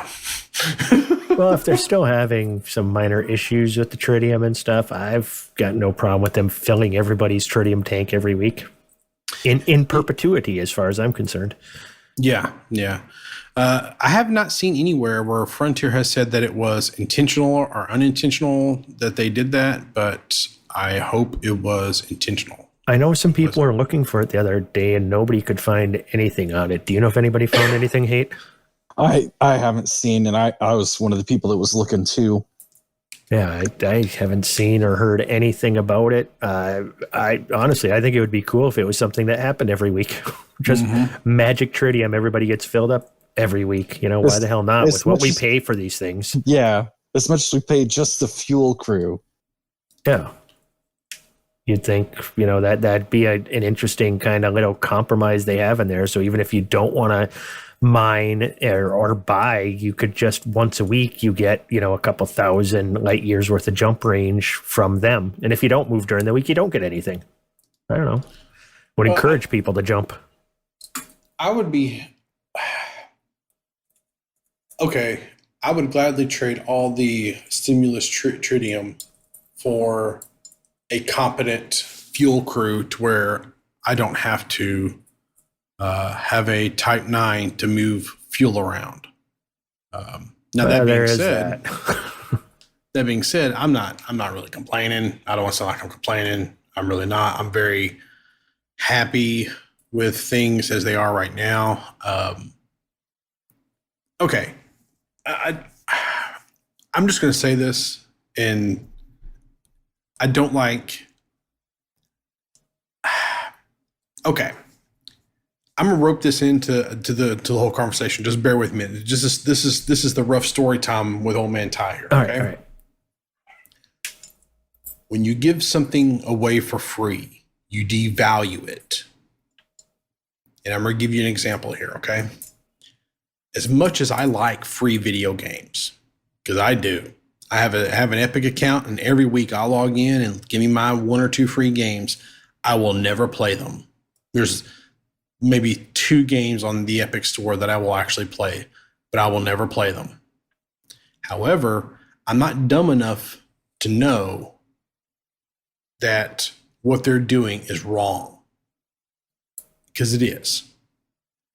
well, if they're still having some minor issues with the Tritium and stuff, I've got no problem with them filling everybody's Tritium tank every week in perpetuity, as far as I'm concerned. Yeah. I have not seen anywhere where Frontier has said that it was intentional or unintentional that they did that, but I hope it was intentional. I know some people were looking for it the other day and nobody could find anything on it. Do you know if anybody found anything, Hate? I haven't seen, and I was one of the people that was looking too. Yeah, I haven't seen or heard anything about it. I honestly, I think it would be cool if it was something that happened every week. Just magic Tritium, everybody gets filled up every week. Why the hell not? With what we pay for these things. Yeah, as much as we pay just the fuel crew. Yeah. You'd think, that'd be an interesting kind of little compromise they have in there. So even if you don't want to mine or buy, you could just once a week, you get, a couple thousand light years worth of jump range from them. And if you don't move during the week, you don't get anything. I don't know. Would encourage people to jump. I would be... Okay, I would gladly trade all the stimulus Tritium for a competent fuel crew to where I don't have to have a Type 9 to move fuel around. Now that being said, I'm not really complaining. I don't want to sound like I'm complaining. I'm really not. I'm very happy with things as they are right now. Okay. I'm just going to say this, and I don't like. Okay, I'm gonna rope this into the whole conversation. Just bear with me. Just this is the rough story time with Old Man Ty here. Okay? All right. When you give something away for free, you devalue it. And I'm gonna give you an example here. Okay. As much as I like free video games, because I do, I have an Epic account, and every week I log in and give me my 1 or 2 free games. I will never play them. There's maybe 2 games on the Epic store that I will actually play, but I will never play them. However, I'm not dumb enough to know that what they're doing is wrong, because it is.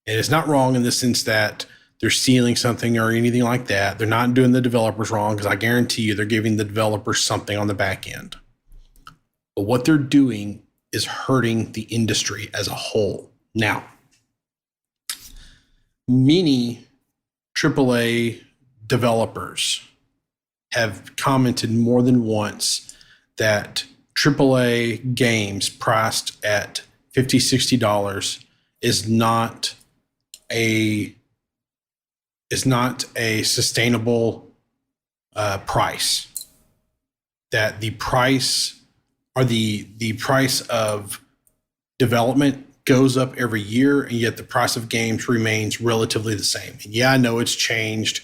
And it's not wrong in the sense that they're stealing something or anything like that. They're not doing the developers wrong, because I guarantee you they're giving the developers something on the back end. But what they're doing is hurting the industry as a whole. Now, many AAA developers have commented more than once that AAA games priced at $50, $60 is not a sustainable price. That the price or the price of development goes up every year, and yet the price of games remains relatively the same. And yeah, I know it's changed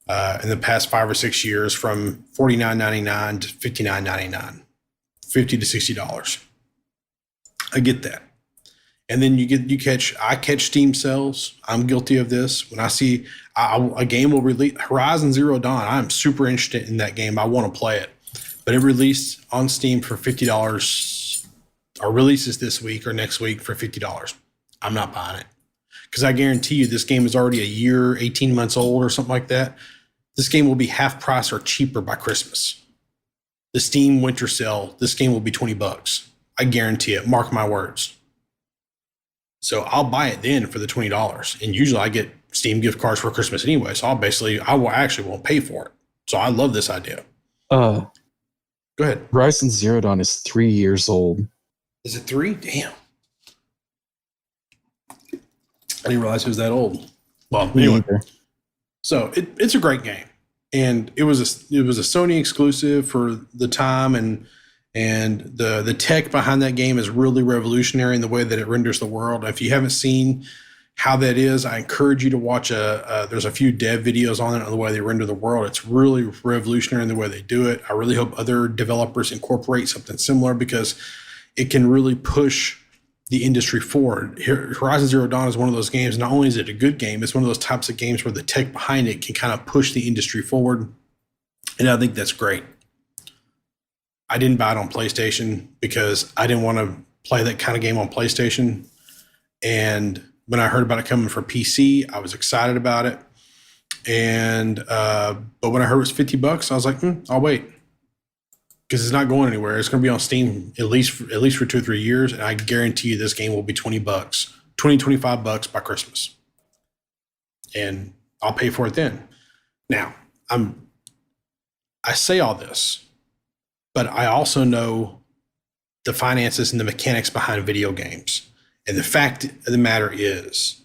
in the past 5 or 6 years from $49.99 to $59.99, $50 to $60. I get that. And then I catch Steam sales. I'm guilty of this. When I see a game will release, Horizon Zero Dawn, I'm super interested in that game. I want to play it, but it released on Steam for $50, or releases this week or next week for $50. I'm not buying it, because I guarantee you this game is already a year, 18 months old or something like that. This game will be half price or cheaper by Christmas. The Steam winter sale, this game will be $20. I guarantee it. Mark my words. So I'll buy it then for the $20. And usually I get Steam gift cards for Christmas anyway. So I won't pay for it. So I love this idea. Go ahead. Horizon Zero Dawn is 3 years old. Is it 3? Damn. I didn't realize it was that old. Well, anyway. So it's a great game. And it was a Sony exclusive for the time, and the tech behind that game is really revolutionary in the way that it renders the world. If you haven't seen how that is, I encourage you to watch there's a few dev videos on it on the way they render the world. It's really revolutionary in the way they do it. I really hope other developers incorporate something similar, because it can really push the industry forward. Horizon Zero Dawn is one of those games. Not only is it a good game, it's one of those types of games where the tech behind it can kind of push the industry forward. And I think that's great. I didn't buy it on PlayStation because I didn't want to play that kind of game on PlayStation. And when I heard about it coming for PC, I was excited about it. And but when I heard it was $50, I was like, I'll wait, because it's not going anywhere. It's going to be on Steam at least for 2 or 3 years, and I guarantee you this game will be $20, $25 by Christmas, and I'll pay for it then. Now, I say all this, but I also know the finances and the mechanics behind video games. And the fact of the matter is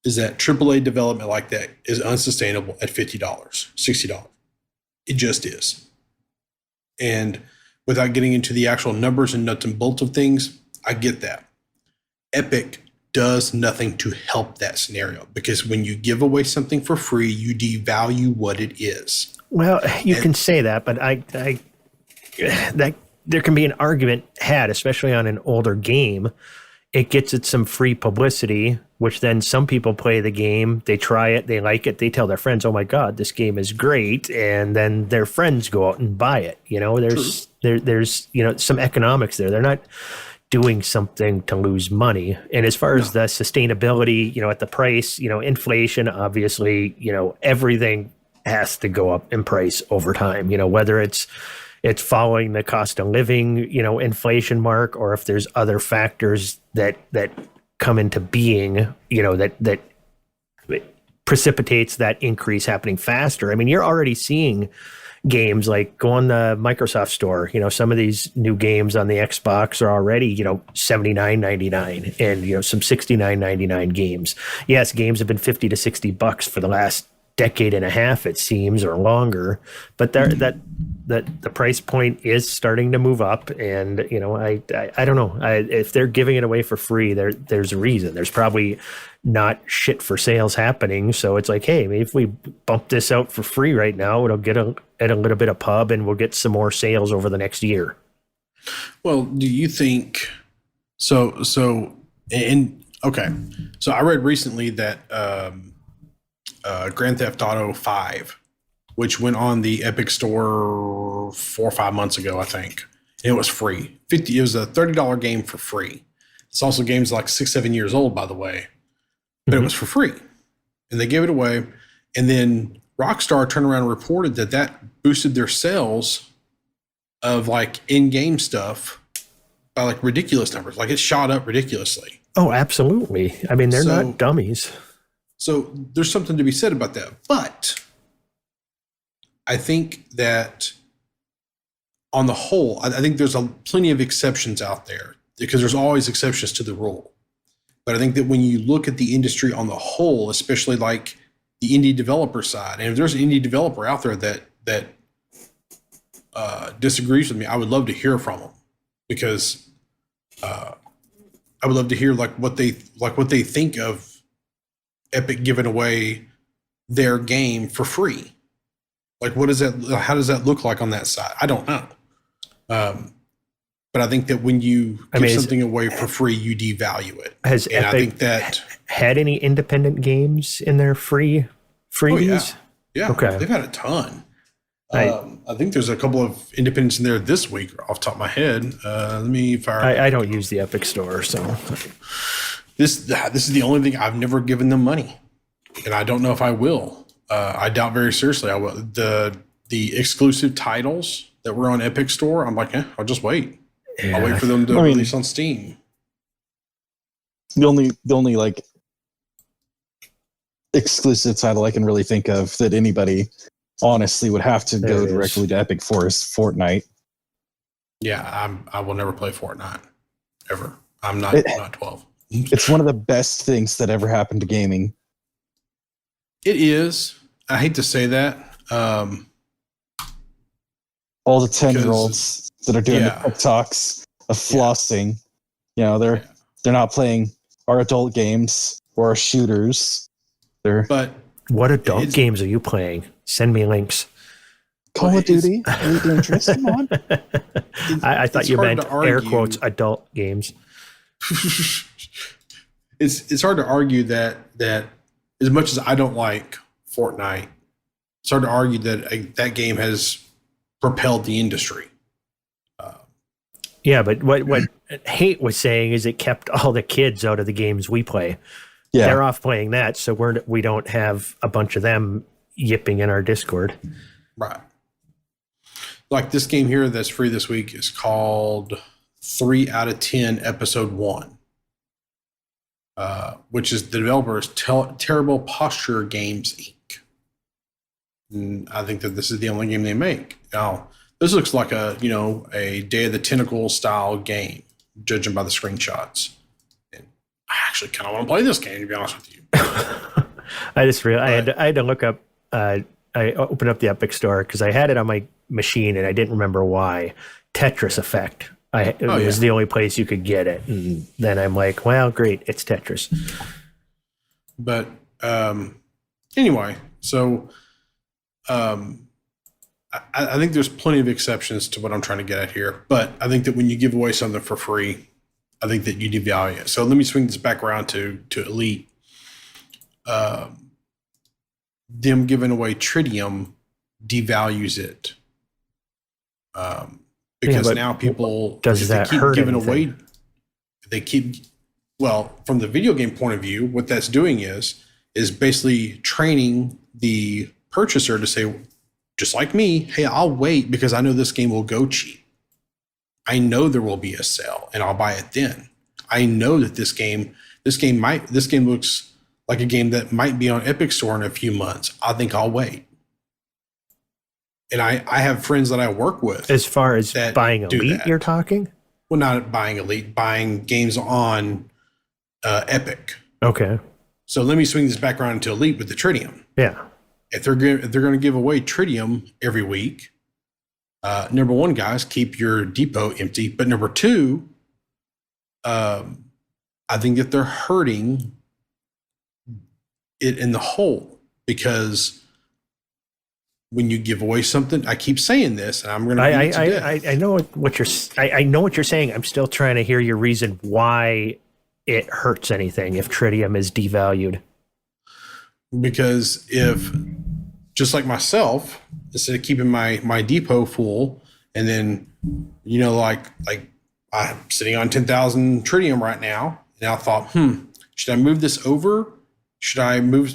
that AAA development like that is unsustainable at $50, $60. It just is. And without getting into the actual numbers and nuts and bolts of things, I get that. Epic does nothing to help that scenario, because when you give away something for free, you devalue what it is. Well, you can say that, but that there can be an argument had, especially on an older game. It gets it some free publicity, which then some people play the game, they try it, they like it, they tell their friends, "Oh my God, this game is great," and then their friends go out and buy it. There's some economics there. They're not doing something to lose money. And as far as the sustainability, at the price, inflation, obviously, everything has to go up in price over time. Whether it's following the cost of living, inflation mark, or if there's other factors that come into being, that precipitates that increase happening faster. I mean, you're already seeing games like go on the Microsoft store. Some of these new games on the Xbox are already, $79.99, and some $69.99 games. Yes, games have been $50 to $60 for the last decade and a half, it seems, or longer, but that the price point is starting to move up. And I don't know, if they're giving it away for free, there's a reason. There's probably not shit for sales happening, so it's like, hey, maybe if we bump this out for free right now, it'll get a little bit of pub, and we'll get some more sales over the next year. Well, do you think so? Okay, so I read recently that Grand Theft Auto 5, which went on the Epic Store 4 or 5 months ago, I think. And it was free. It was a $30 game for free. It's also games like 6-7 years old, by the way, but it was for free, and they gave it away. And then Rockstar turned around and reported that boosted their sales of like in-game stuff by like ridiculous numbers. Like it shot up ridiculously. Oh, absolutely. I mean, they're So- not dummies. So there's something to be said about that. But I think that on the whole, I think there's plenty of exceptions out there because there's always exceptions to the rule. But I think that when you look at the industry on the whole, especially like the indie developer side, and if there's an indie developer out there that disagrees with me, I would love to hear from them because I would love to hear like what they think of Epic giving away their game for free. Like, what is that? How does that look like on that side? I don't know. But I think that when you give something away for free, you devalue it. Has and Epic I think that had any independent games in their freebies? Yeah, Okay. they've had a ton. I think there's a couple of independents in there this week off the top of my head. Let me fire. I don't use the Epic Store, so This is the only thing I've never given them money, and I don't know if I will. I doubt very seriously I will. The exclusive titles that were on Epic Store, I'm like, I'll just wait. I'll wait for them to release on Steam. The only like exclusive title I can really think of that anybody honestly would have to go directly to Epic for is Fortnite. Yeah, I will never play Fortnite ever. I'm not 12. It's one of the best things that ever happened to gaming. It is. I hate to say that. All the 10-year-olds that are doing Yeah. the TikToks of flossing, they're not playing our adult games or our shooters. They're But what adult games are you playing? Send me links. Call of Duty, Elite Dangerous. Come on. I thought it's you hard meant to argue. air quotes adult games. it's hard to argue that as much as I don't like Fortnite, it's hard to argue that that game has propelled the industry. Yeah, but what Hate was saying is it kept all the kids out of the games we play. Yeah. They're off playing that, so we don't have a bunch of them yipping in our Discord. Right. Like this game here that's free this week is called 3 out of 10 Episode 1, which is the developer's Terrible Posture Games, Inc. And I think that this is the only game they make. Now, this looks like a Day of the Tentacle style game, judging by the screenshots. And I actually kind of want to play this game, to be honest with you. I just realized I had to look up. I opened up the Epic Store because I had it on my machine and I didn't remember why. Tetris Effect. It was the only place you could get it. And then I'm like, well, great, it's Tetris. But anyway, so I think there's plenty of exceptions to what I'm trying to get at here. But I think that when you give away something for free, I think that you devalue it. So let me swing this back around to Elite. Them giving away Tritium devalues it. Because now people does that keep hurt giving anything? away. Well, from the video game point of view, what that's doing is basically training the purchaser to say, just like me, hey, I'll wait because I know this game will go cheap. I know there will be a sale and I'll buy it then. I know that this game looks like a game that might be on Epic Store in a few months. I think I'll wait. And I have friends that I work with. As far as that buying do Elite, that. you're talking? Well, not buying Elite, buying games on Epic. Okay. So let me swing this back around to Elite with the Tritium. Yeah. If they're going to give away Tritium every week, number one, guys, keep your depot empty. But number two, I think that they're hurting it in the whole because when you give away something, I keep saying this, and I'm going to beat it to death. I know what you're. I know what you're saying. I'm still trying to hear your reason why it hurts anything if Tritium is devalued. Because if, just like myself, instead of keeping my depot full, and then like I'm sitting on 10,000 Tritium right now, and I thought, should I move this over? Should I move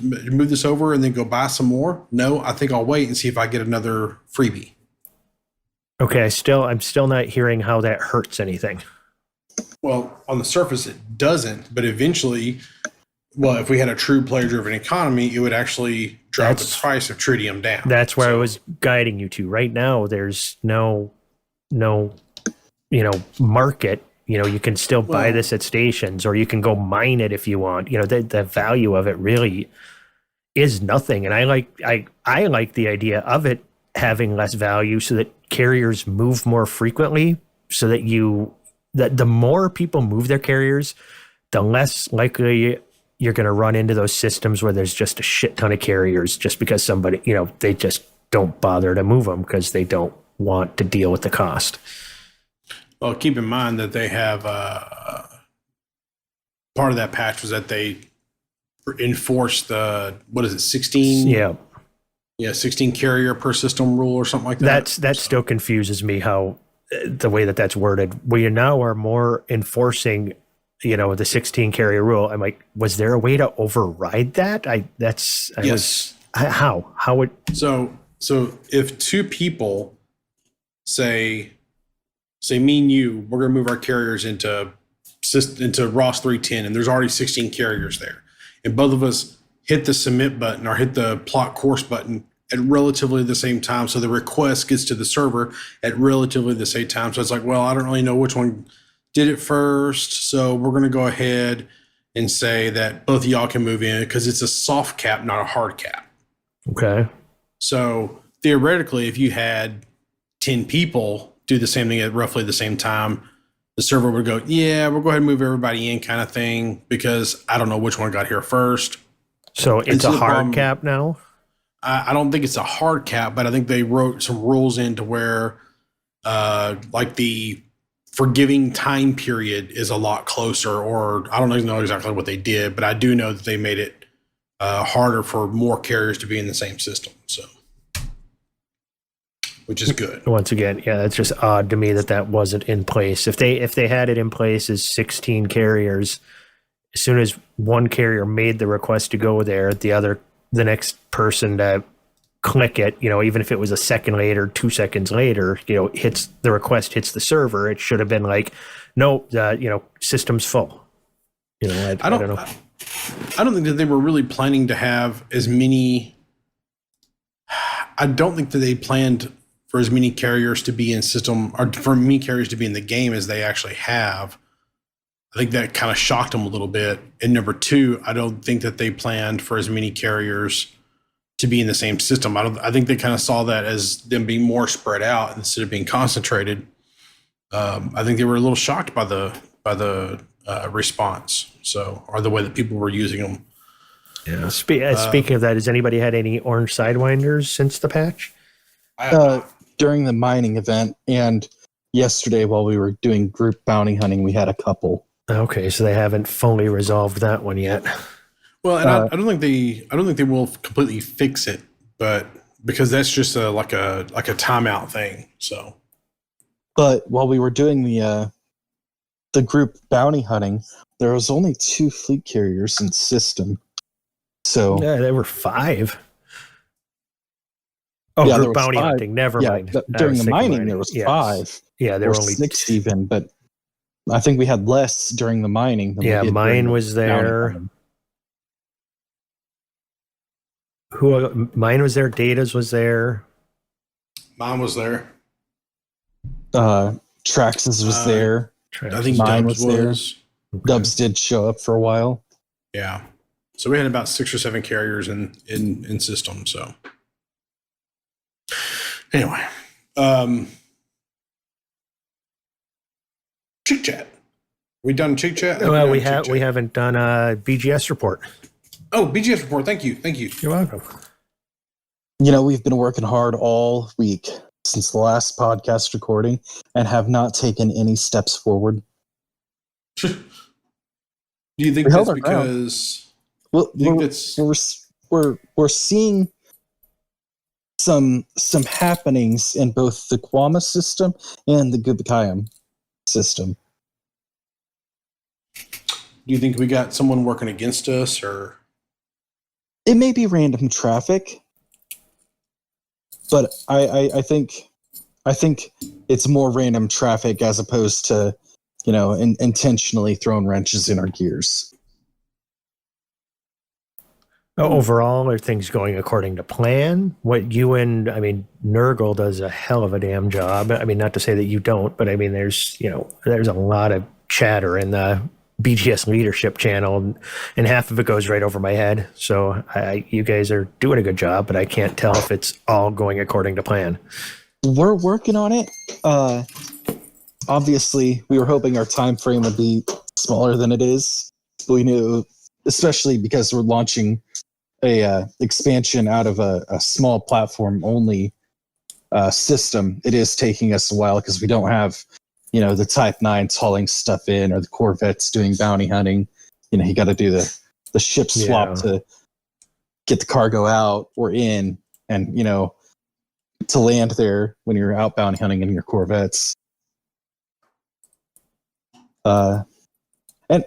this over and then go buy some more? No, I think I'll wait and see if I get another freebie. Okay, I'm still not hearing how that hurts anything. Well, on the surface, it doesn't, but eventually, well, if we had a true player-driven economy, it would actually drive the price of tritium down. That's where I was guiding you to. Right now, there's no, market. You can still buy this at stations, or you can go mine it if you want. The value of it really is nothing. And I like the idea of it having less value, so that carriers move more frequently, so that the more people move their carriers, the less likely you're going to run into those systems where there's just a shit ton of carriers just because somebody, they just don't bother to move them because they don't want to deal with the cost. Well, keep in mind that they have part of that patch was that they enforced the 16? Yeah, 16 carrier per system rule or something like that. That still confuses me how the way that's worded. We now are more enforcing the 16 carrier rule. I'm like, was there a way to override that? How would so if two people say me and you, we're going to move our carriers into ROS 310, and there's already 16 carriers there, and both of us hit the submit button or hit the plot course button at relatively the same time, so the request gets to the server at relatively the same time. So it's like, well, I don't really know which one did it first, so we're going to go ahead and say that both of y'all can move in because it's a soft cap, not a hard cap. Okay. So theoretically, if you had 10 people do the same thing at roughly the same time, the server would go, yeah, we'll go ahead and move everybody in kind of thing, because I don't know which one got here first. So it's a hard cap now? I don't think it's a hard cap, but I think they wrote some rules into where like the forgiving time period is a lot closer, or I don't even know exactly what they did, but I do know that they made it harder for more carriers to be in the same system. So, which is good. Once again, yeah, that's just odd to me that wasn't in place. If they had it in place as 16 carriers, as soon as one carrier made the request to go there, the next person to click it, even if it was a second later, 2 seconds later, hits the request, hits the server, it should have been like, no, system's full. I don't know. I don't think that they were really planning to have as many. I don't think that they planned for as many carriers to be in system, or for many carriers to be in the game as they actually have. I think that kind of shocked them a little bit. And number two, I don't think that they planned for as many carriers to be in the same system. I think they kind of saw that as them being more spread out instead of being concentrated. I think they were a little shocked by the response. So, or the way that people were using them. Yeah. Speaking of that, has anybody had any orange sidewinders since the patch? During the mining event and yesterday while we were doing group bounty hunting, we had a couple. Okay, so they haven't fully resolved that one yet. Well, and I don't think they will completely fix it, but because that's just like a timeout thing. So, but while we were doing the group bounty hunting, there was only 2 fleet carriers in system. So yeah, there were 5. Oh, yeah, group bounty hunting. Never mind. During the mining, there was 5. Yeah, there were only 6 even, but I think we had less during the mining. Than mine was there. Mine was there. Data's was there. Mine was there. Trax's was there. I think mine Dubs was there. Okay. Dubs did show up for a while. Yeah. So we had about 6 or 7 carriers in system. So anyway, Chick Chat. We done Chick Chat? Well, we haven't done a BGS report. Oh, BGS report. Thank you. You're welcome. We've been working hard all week since the last podcast recording and have not taken any steps forward. Do you think that's because? Well, we're seeing some happenings in both the Quama system and the Gubakayam system. Do you think we got someone working against us, or it may be random traffic, but I think it's more random traffic as opposed to intentionally thrown wrenches in our gears. Overall, are things going according to plan? Nurgle does a hell of a damn job. I mean, not to say that you don't, but I mean, there's a lot of chatter in the BGS leadership channel, and half of it goes right over my head. So you guys are doing a good job, but I can't tell if it's all going according to plan. We're working on it. Obviously, we were hoping our time frame would be smaller than it is. We knew, especially because we're launching a expansion out of a small platform only system, it is taking us a while because we don't have the Type 9s hauling stuff in or the Corvettes doing bounty hunting. You got to do the ship swap to get the cargo out or in, and to land there when you're out bounty hunting in your Corvettes. And I'm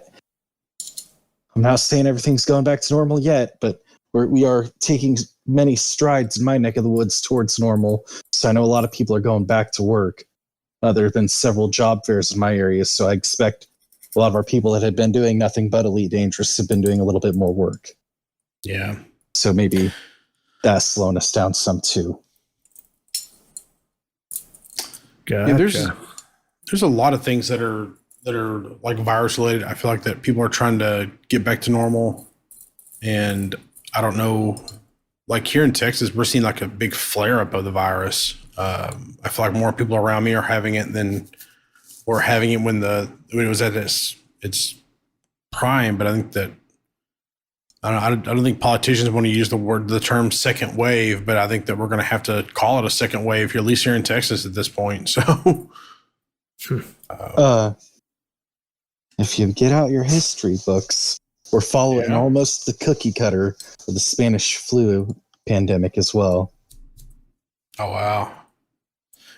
not saying everything's going back to normal yet, but we are taking many strides in my neck of the woods towards normal. So I know a lot of people are going back to work. There have been several job fairs in my area, so I expect a lot of our people that had been doing nothing but Elite Dangerous have been doing a little bit more work. Yeah. So maybe that's slowing us down some too. Gotcha. Yeah, there's a lot of things that are like virus related. I feel like that people are trying to get back to normal, and I don't know, like here in Texas, we're seeing like a big flare up of the virus. I feel like more people around me are having it than were having it when it was at its prime. But I think that I don't think politicians want to use the term second wave, but I think that we're going to have to call it a second wave here, at least here in Texas at this point. So, if you get out your history books, we're following almost the cookie cutter of the Spanish flu pandemic as well. Oh, wow.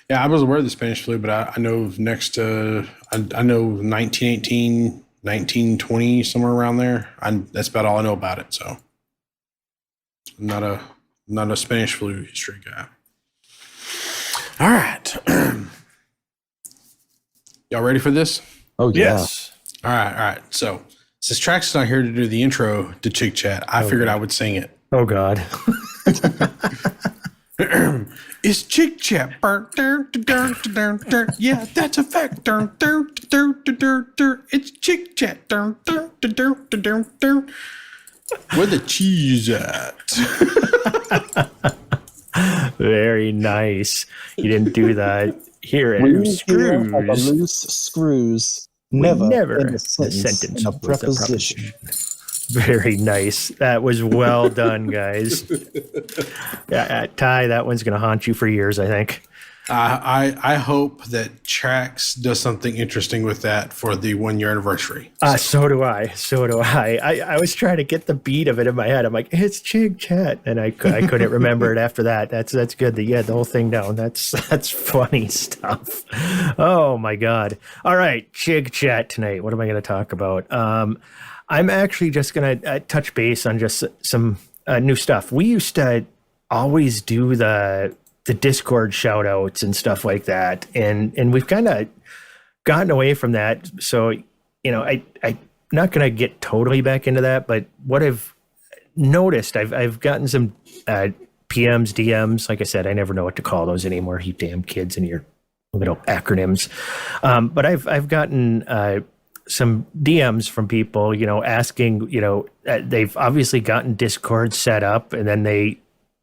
Yeah, I was aware of the Spanish flu, but I know next to, I know 1918, 1920, somewhere around there. That's about all I know about it. So I'm not a Spanish flu history guy. All right. Y'all ready for this? Oh, yeah. Yes. All right. So since Trax is not here to do the intro to Chick Chat, I figured I would sing it. Oh, God. It's Chick Chat. Yeah, that's a fact. It's Chick Chat. Where the cheese at? Very nice. You didn't do that here at Loose Screws. screws. We Never in in a a sentence in a was a preposition. Very nice. That was well done, guys. Yeah, Ty, that one's going to haunt you for years, I think. I hope that Trax does something interesting with that for the 1 year anniversary. So do I. I was trying to get the beat of it in my head. I'm like, it's Chig Chat, and I couldn't remember it after that. That's good that you had the whole thing down. That's funny stuff. Oh my God! All right, Chig Chat tonight. What am I going to talk about? I'm actually just going to touch base on just some new stuff. We used to always do the Discord shout outs and stuff like that. And we've kind of gotten away from that. So, I'm not going to get totally back into that, but what I've noticed, I've gotten some PMs, DMs. Like I said, I never know what to call those anymore. You damn kids and your little acronyms. But I've gotten some DMs from people, asking, they've obviously gotten Discord set up, and then they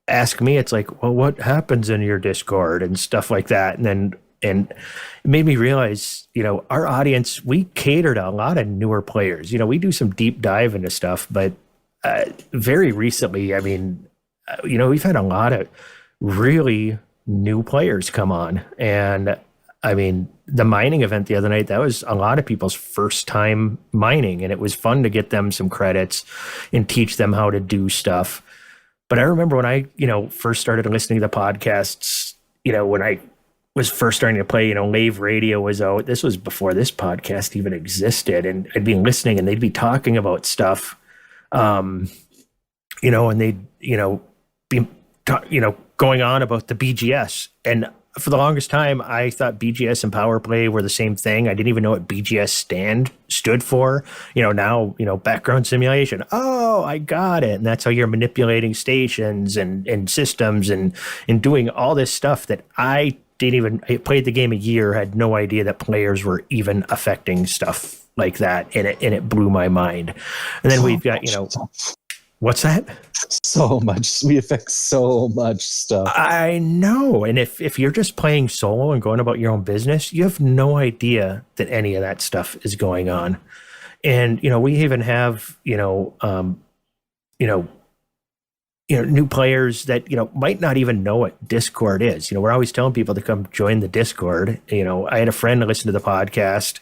ask me, it's like, well, what happens in your Discord and stuff like that. And it made me realize, our audience, we cater to a lot of newer players. We do some deep dive into stuff, but very recently, we've had a lot of really new players come on. And the mining event the other night, that was a lot of people's first time mining, and it was fun to get them some credits and teach them how to do stuff. But I remember when I, first started listening to the podcasts, when I was first starting to play, Lave Radio was out. This was before this podcast even existed. And I'd be listening and they'd be talking about stuff, and they'd, be, going on about the BGS. And for the longest time, I thought BGS and Power Play were the same thing. I didn't even know what BGS stood for. Now, background simulation. Oh, I got it. And that's how you're manipulating stations and systems and doing all this stuff that I played the game a year, had no idea that players were even affecting stuff like that. And it blew my mind. And then we've got, what's that? So much. We affect so much stuff. I know. And if you're just playing solo and going about your own business, you have no idea that any of that stuff is going on. And, we even have, new players that, might not even know what Discord is. We're always telling people to come join the Discord. I had a friend listen to the podcast,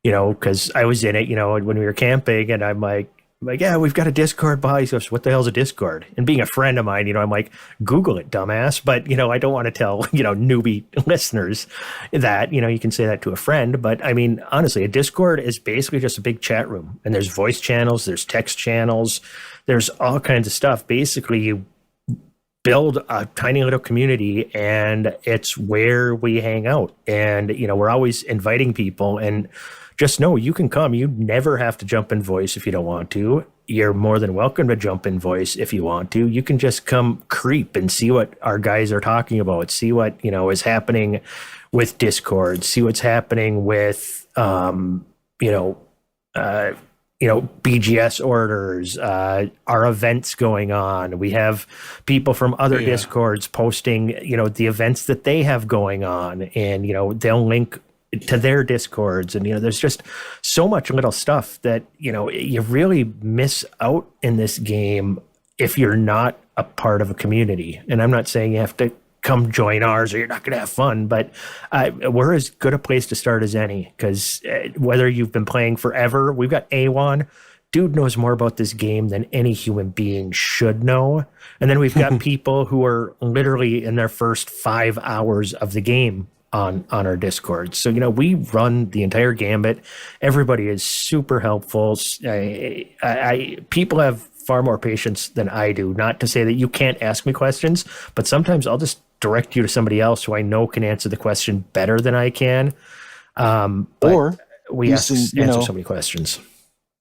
because I was in it, when we were camping, and I'm like, yeah, we've got a Discord bot. He goes, what the hell's a Discord? And being a friend of mine, I'm like, Google it, dumbass. But, I don't want to tell, newbie listeners that, you can say that to a friend. But I mean, honestly, a Discord is basically just a big chat room. And there's voice channels, there's text channels, there's all kinds of stuff. Basically, you build a tiny little community, and it's where we hang out. And, we're always inviting people, and just know you can come. You never have to jump in voice if you don't want to. You're more than welcome to jump in voice if you want to. You can just come creep and see what our guys are talking about. See what, is happening with Discord. See what's happening with, BGS orders, our events going on. We have people from other Discords posting, the events that they have going on, and, they'll link to their Discords. And, there's just so much little stuff that, you really miss out in this game if you're not a part of a community. And I'm not saying you have to come join ours or you're not going to have fun, but we're as good a place to start as any, because whether you've been playing forever, we've got A1. Dude knows more about this game than any human being should know. And then we've got people who are literally in their first 5 hours of the game on our Discord. So, we run the entire gambit. Everybody is super helpful. People have far more patience than I do. Not to say that you can't ask me questions, but sometimes I'll just direct you to somebody else who I know can answer the question better than I can. Or we answer so many questions.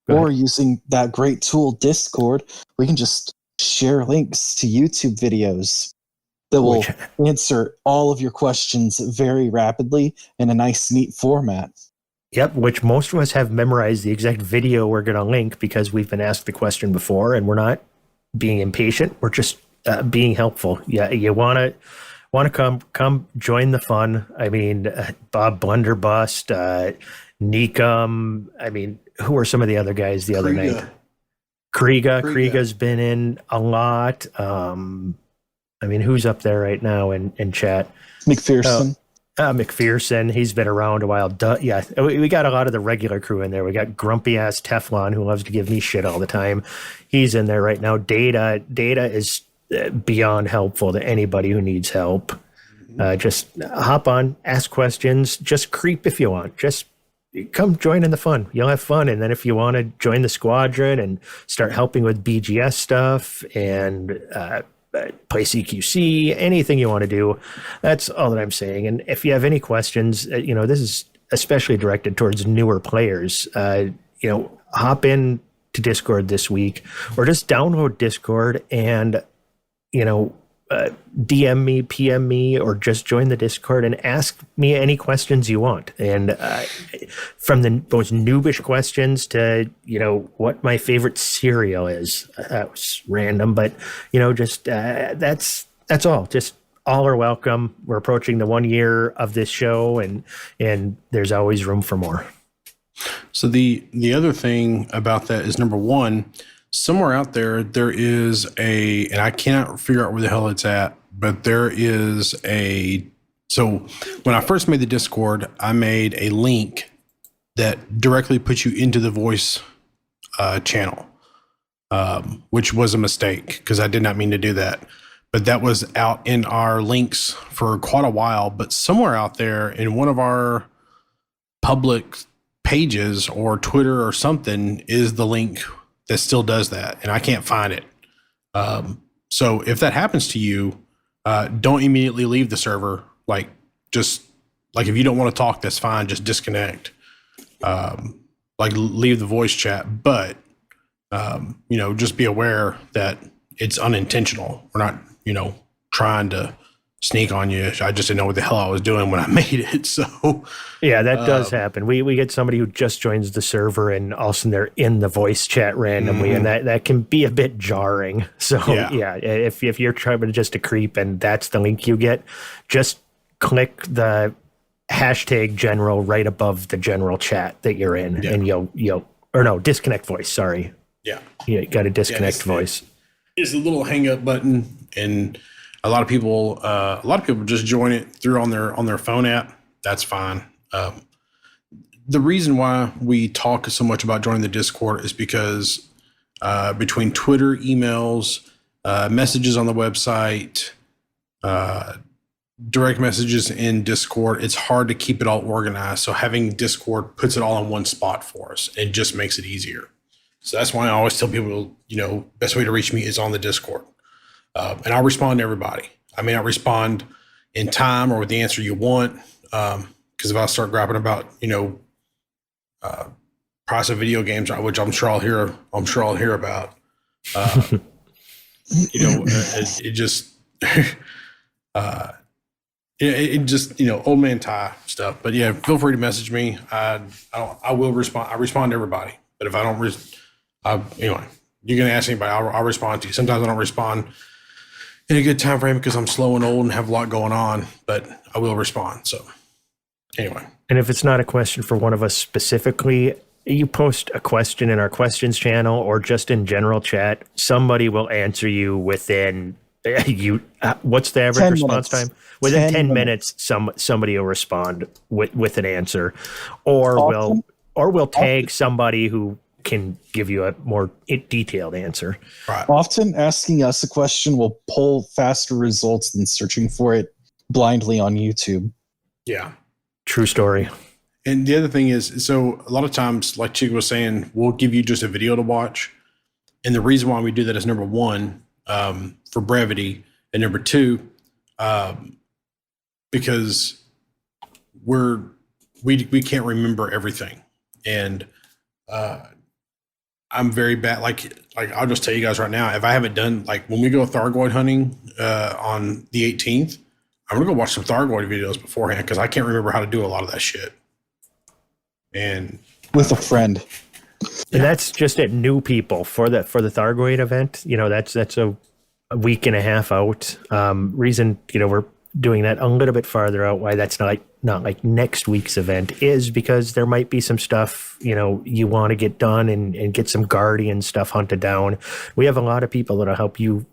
Or using that great tool, Discord, we can just share links to YouTube videos that will answer all of your questions very rapidly in a nice, neat format. Yep, which most of us have memorized the exact video we're going to link because we've been asked the question before, and we're not being impatient. We're just being helpful. Yeah, you want to come join the fun. I mean, Bob Blunderbust, Nikum. I mean, who are some of the other guys the other night? Kriega. Been in a lot. I mean, who's up there right now in chat? McPherson. McPherson, he's been around a while. Yeah, we got a lot of the regular crew in there. We got grumpy ass Teflon who loves to give me shit all the time. He's in there right now. Data is beyond helpful to anybody who needs help. Just hop on, ask questions, just creep if you want. Just come join in the fun. You'll have fun. And then if you want to join the squadron and start helping with BGS stuff and play CQC, anything you want to do, that's all that I'm saying. And if you have any questions, this is especially directed towards newer players. Hop in to Discord this week, or just download Discord and DM me, PM me, or just join the Discord and ask me any questions you want. And from the most noobish questions to, what my favorite cereal is. That was random, but, just that's all. Just all are welcome. We're approaching the 1 year of this show, and there's always room for more. So the other thing about that is, number one, somewhere out there is and I cannot figure out where the hell it's at, but there is so when I first made the Discord, I made a link that directly puts you into the voice channel, which was a mistake because I did not mean to do that. But that was out in our links for quite a while. But somewhere out there in one of our public pages or Twitter or something is the link that still does that, and I can't find it. So if that happens to you, don't immediately leave the server. Like, just like if you don't want to talk, that's fine. Just disconnect. Like leave the voice chat, but just be aware that it's unintentional. We're not, trying to sneak on you. I just didn't know what the hell I was doing when I made it. So yeah, that does happen. We get somebody who just joins the server and all of a sudden they're in the voice chat randomly, and that can be a bit jarring. So yeah, if you're trying to just a creep and that's the link you get, just click the hashtag general right above the general chat that you're in, and you'll disconnect voice. Sorry. Yeah. You got to disconnect voice. It's a little hang up button, and a lot of people just join it through on their phone app. That's fine. The reason why we talk so much about joining the Discord is because between Twitter, emails, messages on the website, direct messages in Discord, it's hard to keep it all organized. So having Discord puts it all in one spot for us and just makes it easier. So that's why I always tell people, best way to reach me is on the Discord. And I'll respond to everybody. I may not respond in time or with the answer you want. Because if I start grappling about, price of video games, which I'm sure I'll hear about, it just, old man Ty stuff. But yeah, feel free to message me. I will respond. I respond to everybody. But if I don't, anyway, you can ask anybody. I'll respond to you. Sometimes I don't respond in a good time frame because I'm slow and old and have a lot going on. But I will respond. So anyway. And if it's not a question for one of us specifically, you post a question in our questions channel or just in general chat, somebody will answer you within what's the average response time? Within 10 minutes, somebody will respond with an answer, or we'll tag somebody who can give you a more detailed answer. Right. Often asking us a question will pull faster results than searching for it blindly on YouTube. Yeah. True story. And the other thing is, so a lot of times, like Chick was saying, we'll give you just a video to watch. And the reason why we do that is number one, for brevity, and number two, because we can't remember everything. And I'm very bad. Like I'll just tell you guys right now, if I haven't done, like when we go Thargoid hunting on the 18th, I'm gonna go watch some Thargoid videos beforehand because I can't remember how to do a lot of that shit. And with a friend. And that's just at new people for the Thargoid event. That's a week and a half out. Reason we're doing that a little bit farther out. Why that's not like next week's event is because there might be some stuff you want to get done and get some Guardian stuff hunted down. We have a lot of people that'll help you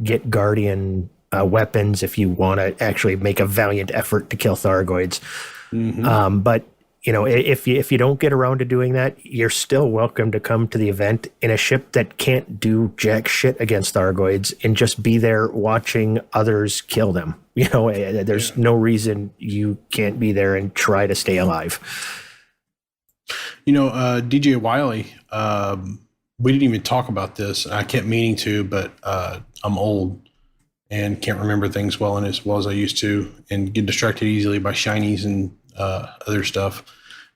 get Guardian weapons if you want to actually make a valiant effort to kill Thargoids. Mm-hmm. But if you don't get around to doing that, you're still welcome to come to the event in a ship that can't do jack shit against Thargoids and just be there watching others kill them. There's no reason you can't be there and try to stay alive. DJ Wiley, we didn't even talk about this. I kept meaning to, but I'm old and can't remember things as well as I used to, and get distracted easily by shinies and other stuff.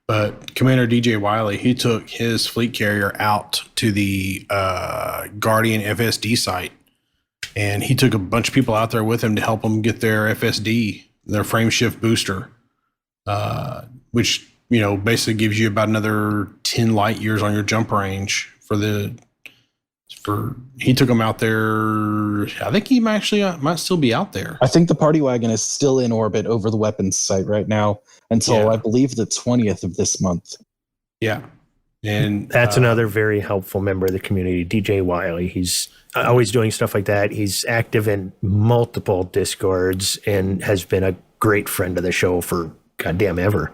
But Commander DJ Wiley, he took his fleet carrier out to the Guardian FSD site, and he took a bunch of people out there with him to help them get their FSD, their frame shift booster, which basically gives you about another 10 light years on your jump range he took them out there. I think he might still be out there. I think the party wagon is still in orbit over the weapons site right now until I believe the 20th of this month. Yeah. And that's another very helpful member of the community, DJ Wiley. He's always doing stuff like that. He's active in multiple Discords and has been a great friend of the show for goddamn ever.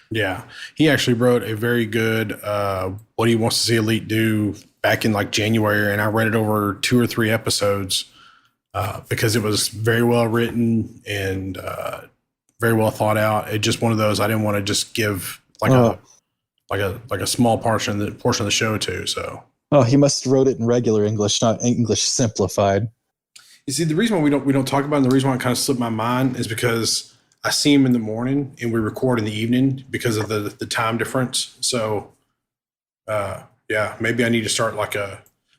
Yeah. He actually wrote a very good what he wants to see Elite do back in like January, and I read it over 2 or 3 episodes because it was very well written and very well thought out. It's just one of those I didn't want to just give a small portion of the show to. So he must have wrote it in regular English, not English simplified. You see, the reason why we don't talk about it, and the reason why it kind of slipped my mind is because I see him in the morning and we record in the evening because of the time difference. So, yeah, maybe I need to start like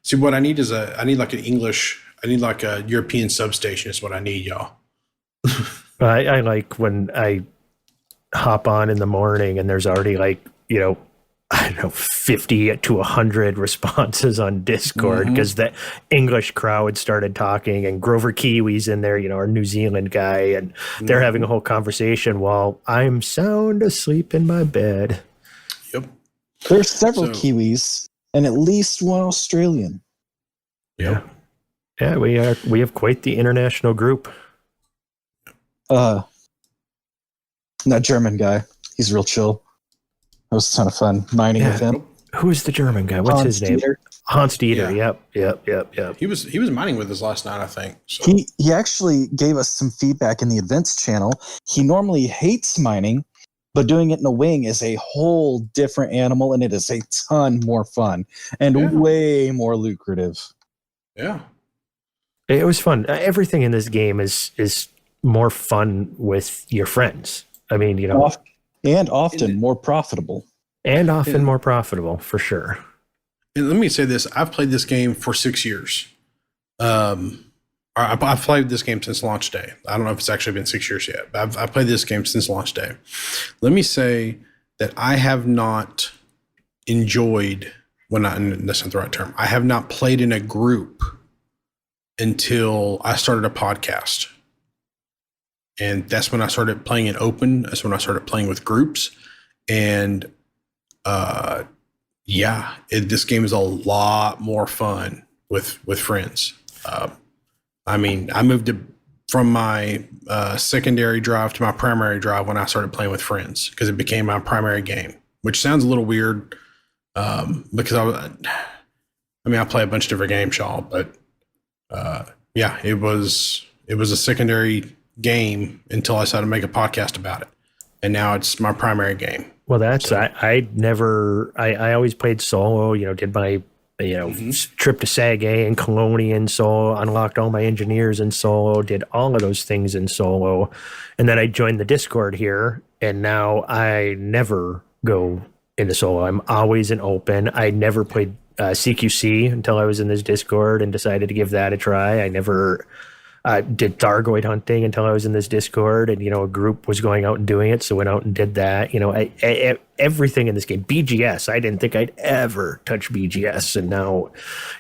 see what I need is I need like a European substation is what I need, y'all. I like when I hop on in the morning and there's already like, I don't know, 50 to 100 responses on Discord because the English crowd started talking and Grover Kiwi's in there, our New Zealand guy, and they're having a whole conversation while I'm sound asleep in my bed. Yep. There's several Kiwis and at least one Australian. Yep. Yeah, we have quite the international group. That German guy, he's real chill. It was a ton of fun mining with him. Who is the German guy? What's his name? Hans Dieter. Yeah. Yep. He was mining with us last night, I think. So. He actually gave us some feedback in the events channel. He normally hates mining, but doing it in a wing is a whole different animal, and it is a ton more fun and way more lucrative. Yeah. It was fun. Everything in this game is more fun with your friends. I mean, often more profitable. And often more profitable, for sure. And let me say this. I've played this game for 6 years. I've played this game since launch day. I don't know if it's actually been 6 years yet, but I've played this game since launch day. Let me say that I have not enjoyed, that's not the right term. I have not played in a group until I started a podcast. And that's when I started playing it open. That's when I started playing with groups. And this game is a lot more fun with friends. I mean, I moved from my secondary drive to my primary drive when I started playing with friends because it became my primary game, which sounds a little weird because I play a bunch of different games, Shaw, but it was a secondary game until I decided to make a podcast about it. And now it's my primary game. Well, I always played solo, did my, trip to Sagae and Colonian solo, unlocked all my engineers in solo, did all of those things in solo. And then I joined the Discord here, and now I never go into solo. I'm always in open. I never played CQC until I was in this Discord and decided to give that a try. I never did Thargoid hunting until I was in this Discord, and a group was going out and doing it, so went out and did that. Everything in this game. BGS, I didn't think I'd ever touch BGS, and now,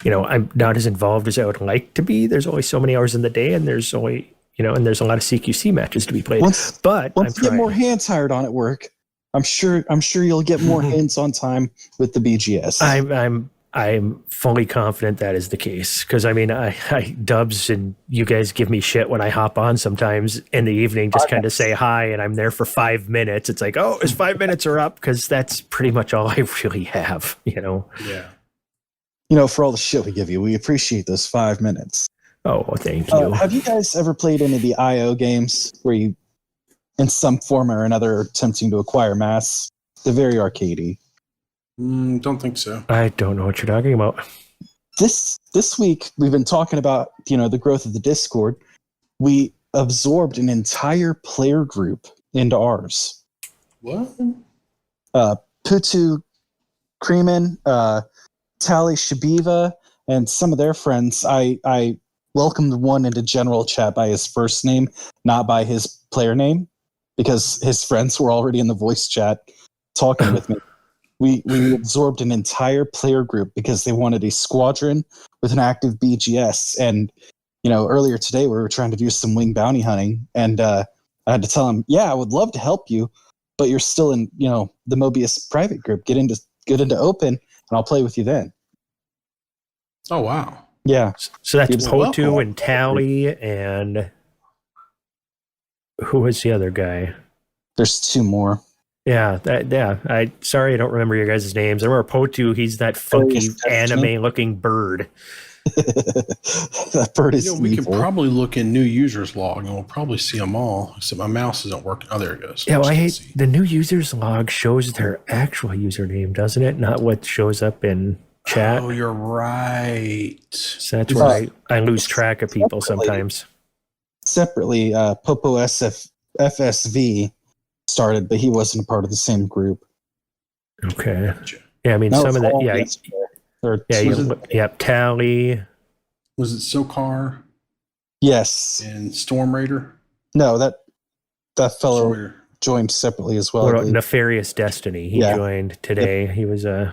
I'm not as involved as I would like to be. There's only so many hours in the day, and there's only and there's a lot of CQC matches to be played. Once you get more hands hired on at work, I'm sure you'll get more hands on time with the BGS. I'm fully confident that is the case because I Dubs and you guys give me shit when I hop on sometimes in the evening, just kind of say hi, and I'm there for 5 minutes. It's like, oh, his 5 minutes are up because that's pretty much all I really have, Yeah. For all the shit we give you, we appreciate those 5 minutes. Oh, thank you. Have you guys ever played any of the IO games where you, in some form or another, are attempting to acquire mass? They're very arcadey. Don't think so. I don't know what you're talking about. This week we've been talking about the growth of the Discord. We absorbed an entire player group into ours. What? Putu, Kreeman, Tali, Shabiva, and some of their friends. I welcomed one into general chat by his first name, not by his player name, because his friends were already in the voice chat talking with me. We absorbed an entire player group because they wanted a squadron with an active BGS. And, earlier today we were trying to do some wing bounty hunting, and I had to tell him, I would love to help you, but you're still in, the Mobius private group. Get into open, and I'll play with you then. Oh, wow. Yeah. So that's Potu and Tally, and who was the other guy? There's two more. Yeah, sorry, I don't remember your guys' names. I remember Potu. He's that funky anime-looking bird. That bird is we evil. can probably look in new users log, and we'll probably see them all. Except my mouse isn't working. Oh, there it goes. Yeah, well, I hate the new users log shows their actual username, doesn't it? Not what shows up in chat. Oh, you're right. So that's why I lose track of people sometimes. Separately, Popo SF FSV started, but he wasn't a part of the same group. Okay. Gotcha. Yeah, I mean, That some was of that, all yeah. yesterday. Or Yeah, Was you, yep, Tally. Was it SOCAR yes. and Storm Raider? No, that Storm fellow Raider. joined separately as well. What I about believe. Nefarious Destiny? He Yeah. joined today. He was I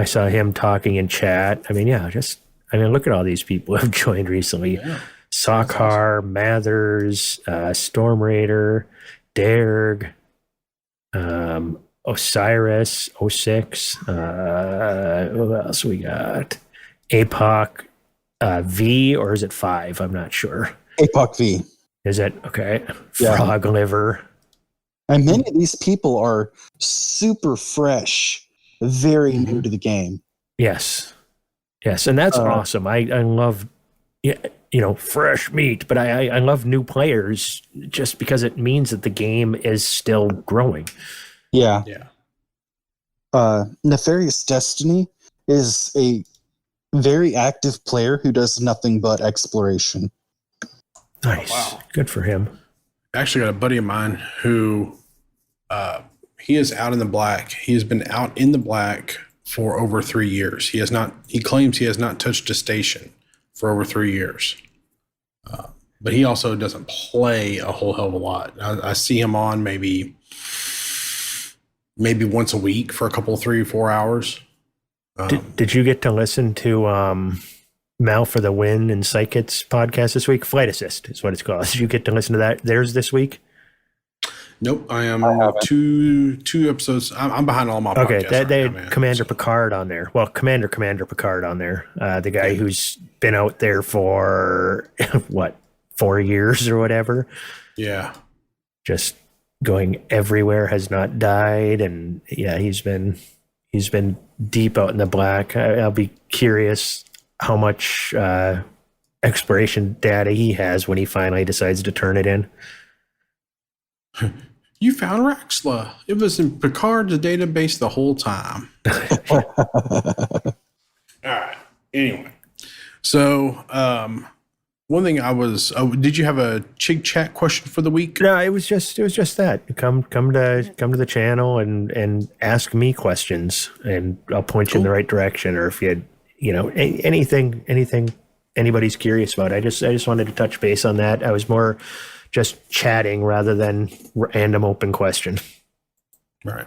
saw him talking in chat. I mean, yeah, look at all these people who have joined recently. Yeah. Sokar, Mathers, Storm Raider, Derg, Osiris, 06. Who else we got? APOC, V, or is it 5? I'm not sure. APOC V. Is it? Okay. Yeah. Frog Liver. And many of these people are super fresh, very new to the game. Yes. Yes. And that's awesome. I love, fresh meat, but I love new players just because it means that the game is still growing. Yeah. Yeah. Nefarious Destiny is a very active player who does nothing but exploration. Nice. wow. Good for him. I actually got a buddy of mine who he is out in the black. He has been out in the black for over 3 years. He claims he has not touched a station for over 3 years. But he also doesn't play a whole hell of a lot. I see him on maybe once a week for a couple, 3 or 4 hours. Did you get to listen to Mal for the Win and Psychics podcast this week? Flight Assist is what it's called. Did you get to listen to that? Theirs this week? Nope, I am haven't. two episodes. I'm behind all my podcasts. Okay, they right had now, man. Commander Picard on there. Well, Commander Picard on there. The guy who's been out there for, 4 years or whatever. Yeah. Just going everywhere, has not died. And yeah, he's been deep out in the black. I'll be curious how much exploration data he has when he finally decides to turn it in. You found Raxla. It was in Picard's database the whole time. All right. Anyway, so one thing did you have a Chig Chat question for the week? No, it was just that. Come to the channel and ask me questions, and I'll point you in the right direction. Or if you had, anything anybody's curious about. I just wanted to touch base on that. I was more just chatting rather than random open question. Right.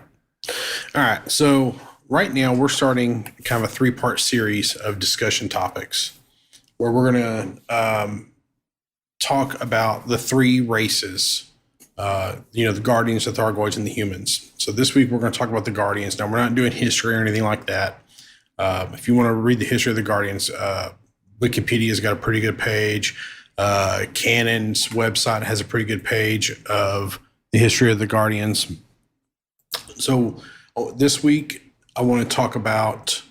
All right. So right now we're starting kind of a 3-part series of discussion topics where we're going to talk about the 3 races, the Guardians, the Thargoids, and the humans. So this week we're going to talk about the Guardians. Now we're not doing history or anything like that. If you want to read the history of the Guardians, Wikipedia's got a pretty good page. Canon's website has a pretty good page of the history of the Guardians. So this week I want to talk about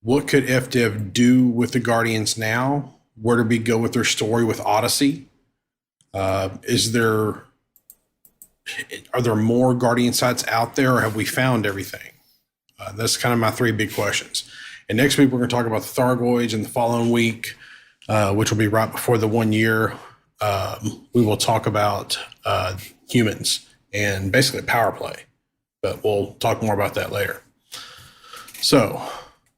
what could FDev do with the Guardians now? Where do we go with their story with Odyssey? Are there more Guardian sites out there, or have we found everything? That's kind of my 3 big questions. And next week we're going to talk about the Thargoids, and the following week, which will be right before the 1 year, we will talk about humans and basically power play. But we'll talk more about that later. So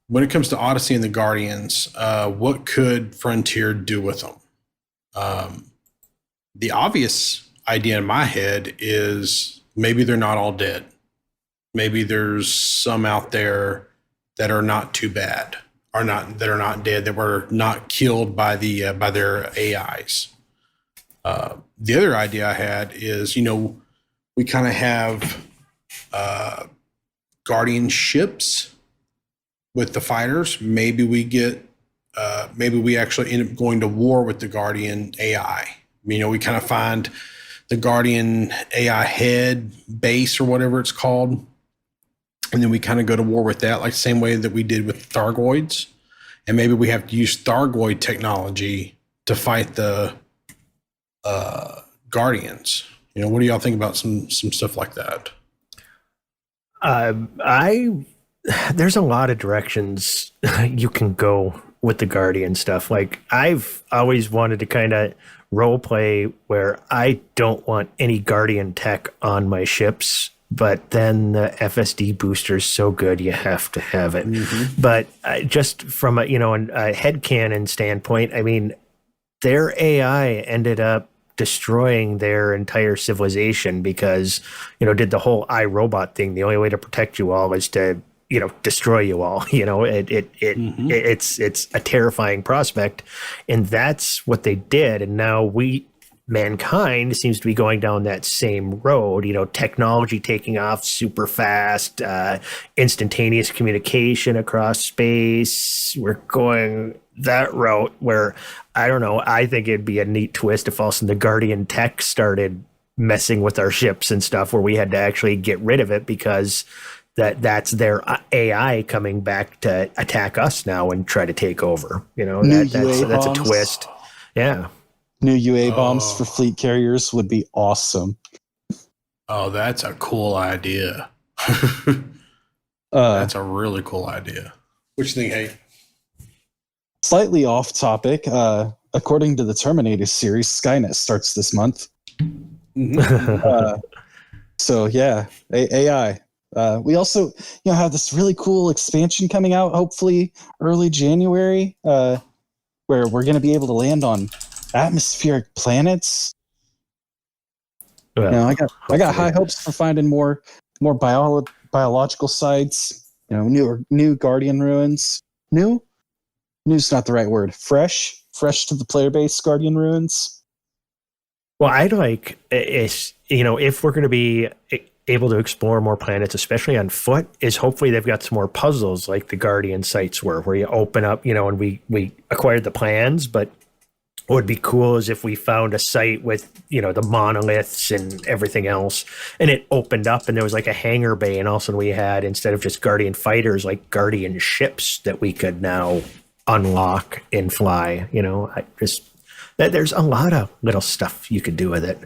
when it comes to Odyssey and the Guardians, what could Frontier do with them? The obvious idea in my head is maybe they're not all dead. Maybe there's some out there that are not too bad, that are not dead, that were not killed by by their AIs. The other idea I had is, we kind of have Guardian ships with the fighters. Maybe we actually end up going to war with the Guardian AI. We kind of find the Guardian AI head base or whatever it's called, and then we kind of go to war with that, like the same way that we did with Thargoids. And maybe we have to use Thargoid technology to fight the Guardians. What do y'all think about some stuff like that? There's a lot of directions you can go with the Guardian stuff. Like, I've always wanted to kind of role play where I don't want any Guardian tech on my ships, but then the FSD booster is so good you have to have it. But just from a a headcanon standpoint, I mean, their AI ended up destroying their entire civilization because, did the whole iRobot thing. The only way to protect you all is to, destroy you all. It's a terrifying prospect. And that's what they did. And now mankind seems to be going down that same road, technology taking off super fast, instantaneous communication across space. We're going that route where, I don't know, I think it'd be a neat twist if also the Guardian tech started messing with our ships and stuff where we had to actually get rid of it because that's their AI coming back to attack us now and try to take over. That's a twist. Yeah. New UA bombs for fleet carriers would be awesome. Oh, that's a cool idea. That's a really cool idea. What you think, hey? Slightly off topic. According to the Terminator series, Skynet starts this month. So yeah, AI. We also, have this really cool expansion coming out, hopefully early January, where we're going to be able to land on atmospheric planets. Well, I got high hopes for finding more biological sites. New Guardian ruins. New's not the right word. Fresh to the player base Guardian ruins. Well, I'd like is if we're going to be able to explore more planets, especially on foot, is hopefully they've got some more puzzles like the Guardian sites were, where you open up, and we acquired the plans, but what would be cool is if we found a site with, the monoliths and everything else, and it opened up and there was like a hangar bay, and all of a sudden we had, instead of just Guardian fighters, like Guardian ships that we could now unlock and fly. There's a lot of little stuff you could do with it.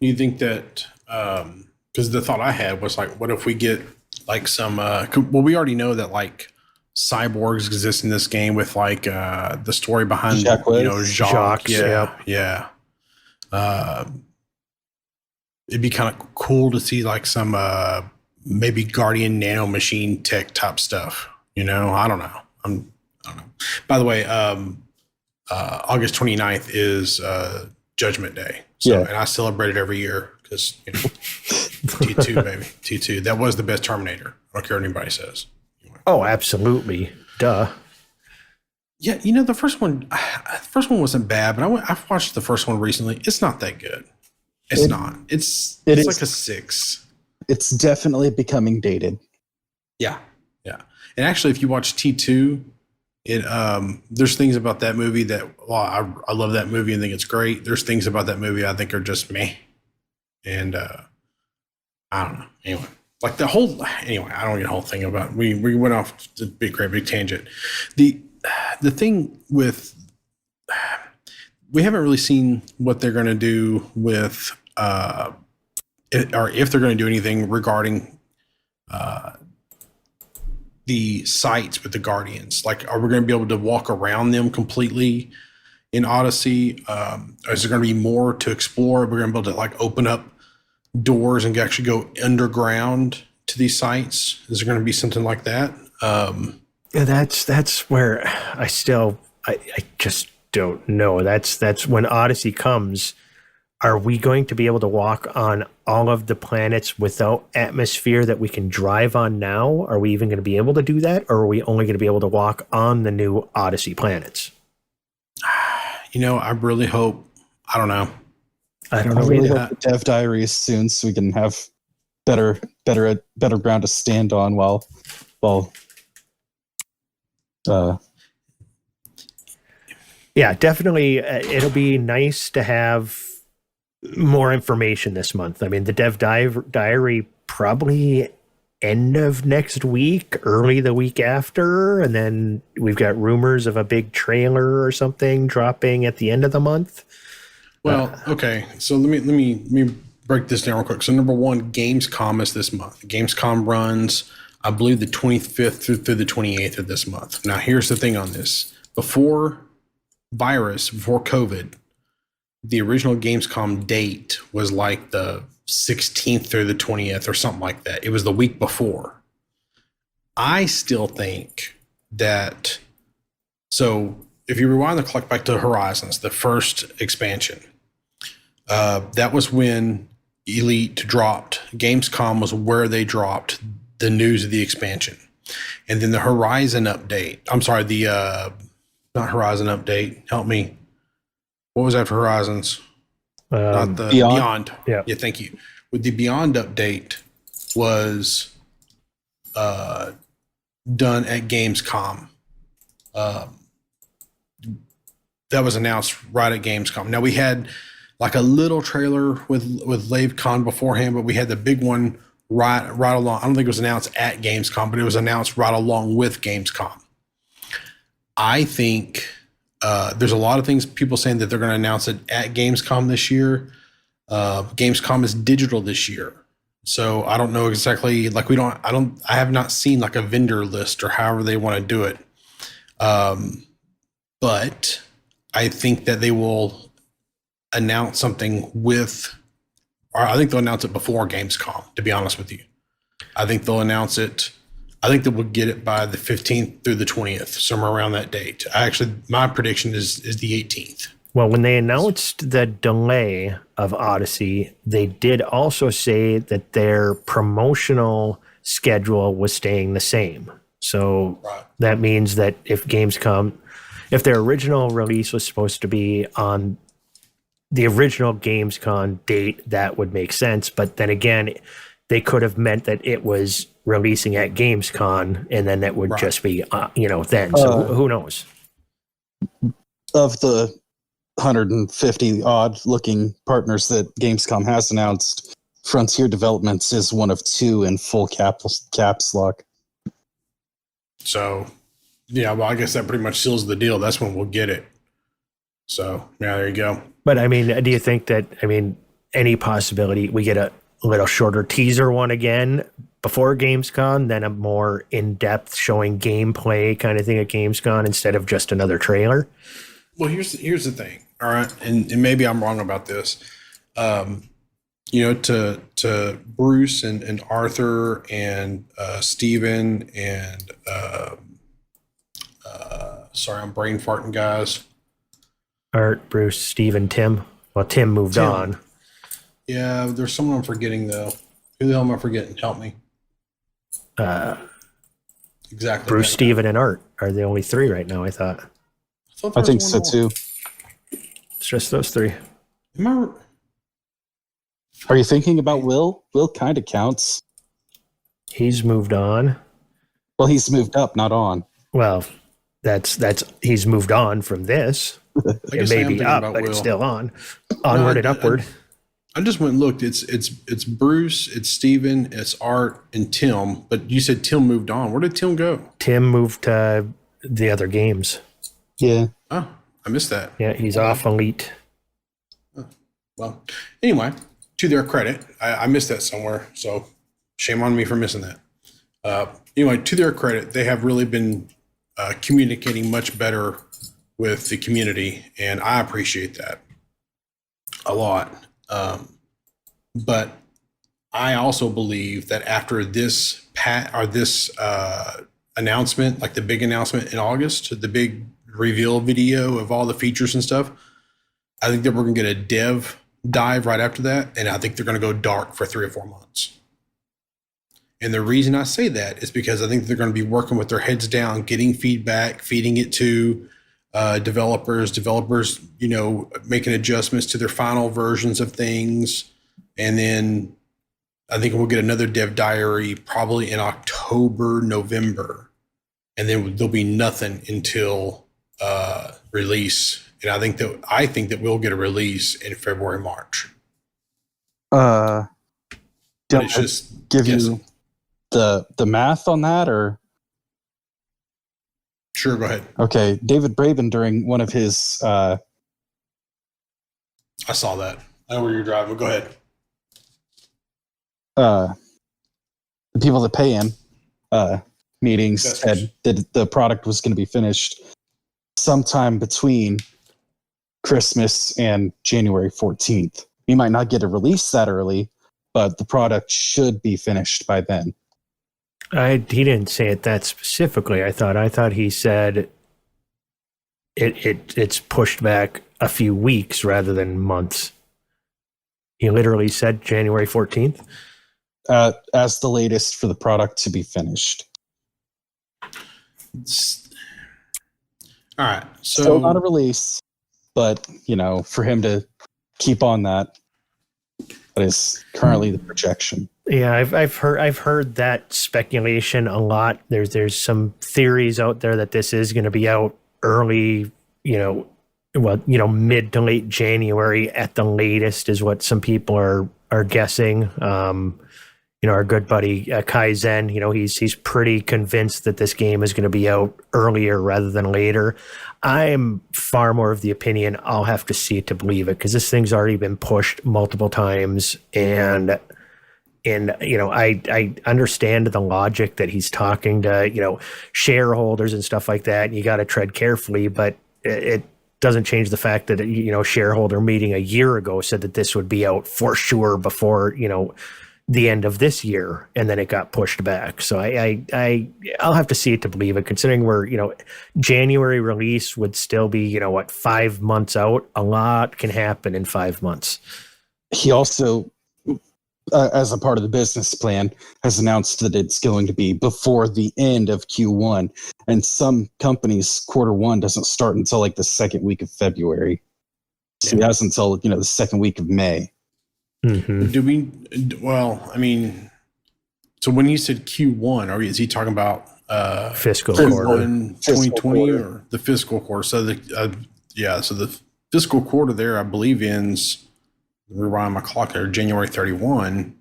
You think that, because the thought I had was like, what if we get like some, well, we already know that like cyborgs exist in this game with like the story behind Jacques. Jacques. Yep. Yeah. It'd be kind of cool to see like some maybe Guardian nano machine tech type stuff. I don't know. I don't know. By the way, August 29th is Judgment Day. So, and I celebrate it every year because T2, baby, T2. That was the best Terminator. I don't care what anybody says. Oh, absolutely. Duh. Yeah, the first one wasn't bad, but I've watched the first one recently. It's not that good. It's not. It's like a 6. It's definitely becoming dated. Yeah. And actually, if you watch T2, there's things about that movie that, I love that movie and think it's great. There's things about that movie I think are just meh. And I don't know. Anyway. Like I don't get the whole thing about we went off to great big tangent. The thing with we haven't really seen what they're going to do with or if they're going to do anything regarding the sites with the Guardians. Like, are we going to be able to walk around them completely in Odyssey? Is there going to be more to explore? We're going to be able to like open up doors and actually go underground to these sites. Is there going to be something like that? That's where I just don't know. That's when Odyssey comes. Are we going to be able to walk on all of the planets without atmosphere that we can drive on now? Are we even going to be able to do that? Or are we only going to be able to walk on the new Odyssey planets? I really hope, I don't know. I really hope the dev diary is soon so we can have better ground to stand on while yeah, definitely. It'll be nice to have more information this month. I mean, the dev diary probably end of next week, early the week after, and then we've got rumors of a big trailer or something dropping at the end of the month. Well, okay. So let me break this down real quick. So number one, Gamescom is this month. Gamescom runs, I believe, the 25th through the 28th of this month. Now, here's the thing on this. Before virus, before COVID, the original Gamescom date was like the 16th through the 20th or something like that. It was the week before. I still think that, so if you rewind the clock back to Horizons, the first expansion, that was when Elite dropped. Gamescom was where they dropped the news of the expansion. And then the Horizon update, I'm sorry, the, not Horizon update, help me. What was after Horizons? Not the Beyond. Yeah. Yeah, thank you. With the Beyond update was done at Gamescom. That was announced right at Gamescom. Now we had like a little trailer with LaveCon beforehand, but we had the big one right along. I don't think it was announced at Gamescom, but it was announced right along with Gamescom. I think there's a lot of things people saying that they're going to announce it at Gamescom this year. Gamescom is digital this year. So I don't know exactly, like I have not seen like a vendor list or however they want to do it. But I think that they will announce something or I think they'll announce it before Gamescom, to be honest with you. I think they'll announce it. I think that we'll get it by the 15th through the 20th, somewhere around that date. My prediction is the 18th. Well, when they announced the delay of Odyssey, they did also say that their promotional schedule was staying the same. So that means that if their original release was supposed to be on the original Gamescom date, that would make sense. But then again, they could have meant that it was releasing at Gamescom, and then that would just be, then. So who knows? Of the 150 odd looking partners that Gamescom has announced, Frontier Developments is one of two in full caps lock. So, yeah, well, I guess that pretty much seals the deal. That's when we'll get it. So, yeah, there you go. But I mean, do you think that, any possibility we get a little shorter teaser one again before Gamescom, then a more in-depth showing gameplay kind of thing at Gamescom instead of just another trailer? Well, here's the thing, all right, and maybe I'm wrong about this. To Bruce and Arthur and Steven and sorry, I'm brain farting, guys. Art, Bruce, Steven, Tim. Well, Tim moved on. Yeah, there's someone I'm forgetting though. Who the hell am I forgetting? Help me. Exactly. Bruce, Steven, and Art are the only three right now, I thought. I think so too. It's just those three. Are you thinking about Will? Will kind of counts. He's moved on. Well, he's moved up, not on. Well, that's he's moved on from this. It may be up, but it's still on. Onward and upward. I just went and looked. It's Bruce, it's Steven, it's Art, and Tim. But you said Tim moved on. Where did Tim go? Tim moved to the other games. Yeah. Oh, I missed that. Yeah, he's off Elite. Oh, well, anyway, to their credit, I missed that somewhere. So shame on me for missing that. Anyway, to their credit, they have really been communicating much better with the community, and I appreciate that a lot. But I also believe that after this announcement, like the big announcement in August, the big reveal video of all the features and stuff, I think that we're going to get a dev dive right after that. And I think they're going to go dark for 3 or 4 months. And the reason I say that is because I think they're going to be working with their heads down, getting feedback, feeding it to developers, making adjustments to their final versions of things. And then I think we'll get another dev diary probably in October, November. And then there'll be nothing until release. And I think that we'll get a release in February, March. Don't it's just give you the math on that, or? Sure, go ahead. Okay, David Braben, during one of his I saw that. I know where you're driving. Go ahead. The people that pay him meetings said that the product was going to be finished sometime between Christmas and January 14th. He might not get a release that early, but the product should be finished by then. He didn't say it that specifically. I thought he said it's pushed back a few weeks rather than months. He literally said January 14th. As the latest for the product to be finished. All right. So Still not a release, but for him to keep on that is currently the projection. Yeah, I've heard that speculation a lot. There's some theories out there that this is going to be out early, mid to late January at the latest is what some people are guessing. Our good buddy Kai Zen, he's pretty convinced that this game is going to be out earlier rather than later. I'm far more of the opinion I'll have to see it to believe it, because this thing's already been pushed multiple times, and I understand the logic that he's talking to shareholders and stuff like that, and you got to tread carefully, but it doesn't change the fact that shareholder meeting a year ago said that this would be out for sure before the end of this year, and then it got pushed back. So I'll have to see it to believe it, considering we're January release would still be 5 months out. A lot can happen in 5 months. He also, as a part of the business plan, has announced that it's going to be before the end of Q1, and some companies Q1 doesn't start until like the second week of February. So he has until the second week of May. Mm-hmm. So when you said Q1, is he talking about fiscal quarter 2020 or the fiscal quarter? So so the fiscal quarter there, I believe, ends, rewind my clock there, January 31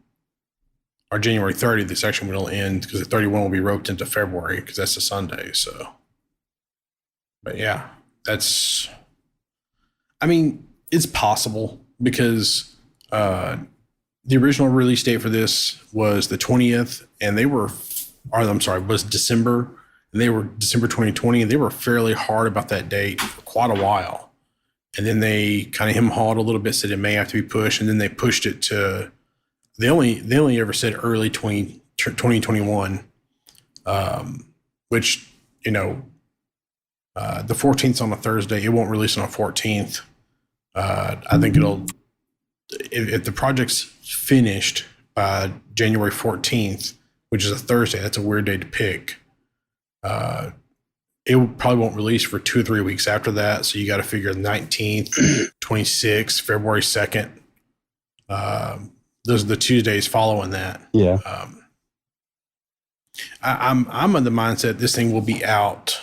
or January 30. The section will end because the 31 will be roped into February because that's a Sunday. So, but yeah, it's possible because the original release date for this was the 20th, and was December, and they were December 2020, and they were fairly hard about that date for quite a while. And then they kind of hem-hawed a little bit, said it may have to be pushed, and then they pushed it to, they only ever said early 2021, which, the 14th on a Thursday. It won't release on the 14th. I think if the project's finished by January 14th, which is a Thursday, that's a weird day to pick. It probably won't release for 2 or 3 weeks after that. So you got to figure 19th, 26th, February 2nd. Those are the Tuesdays following that. Yeah. I'm of the mindset this thing will be out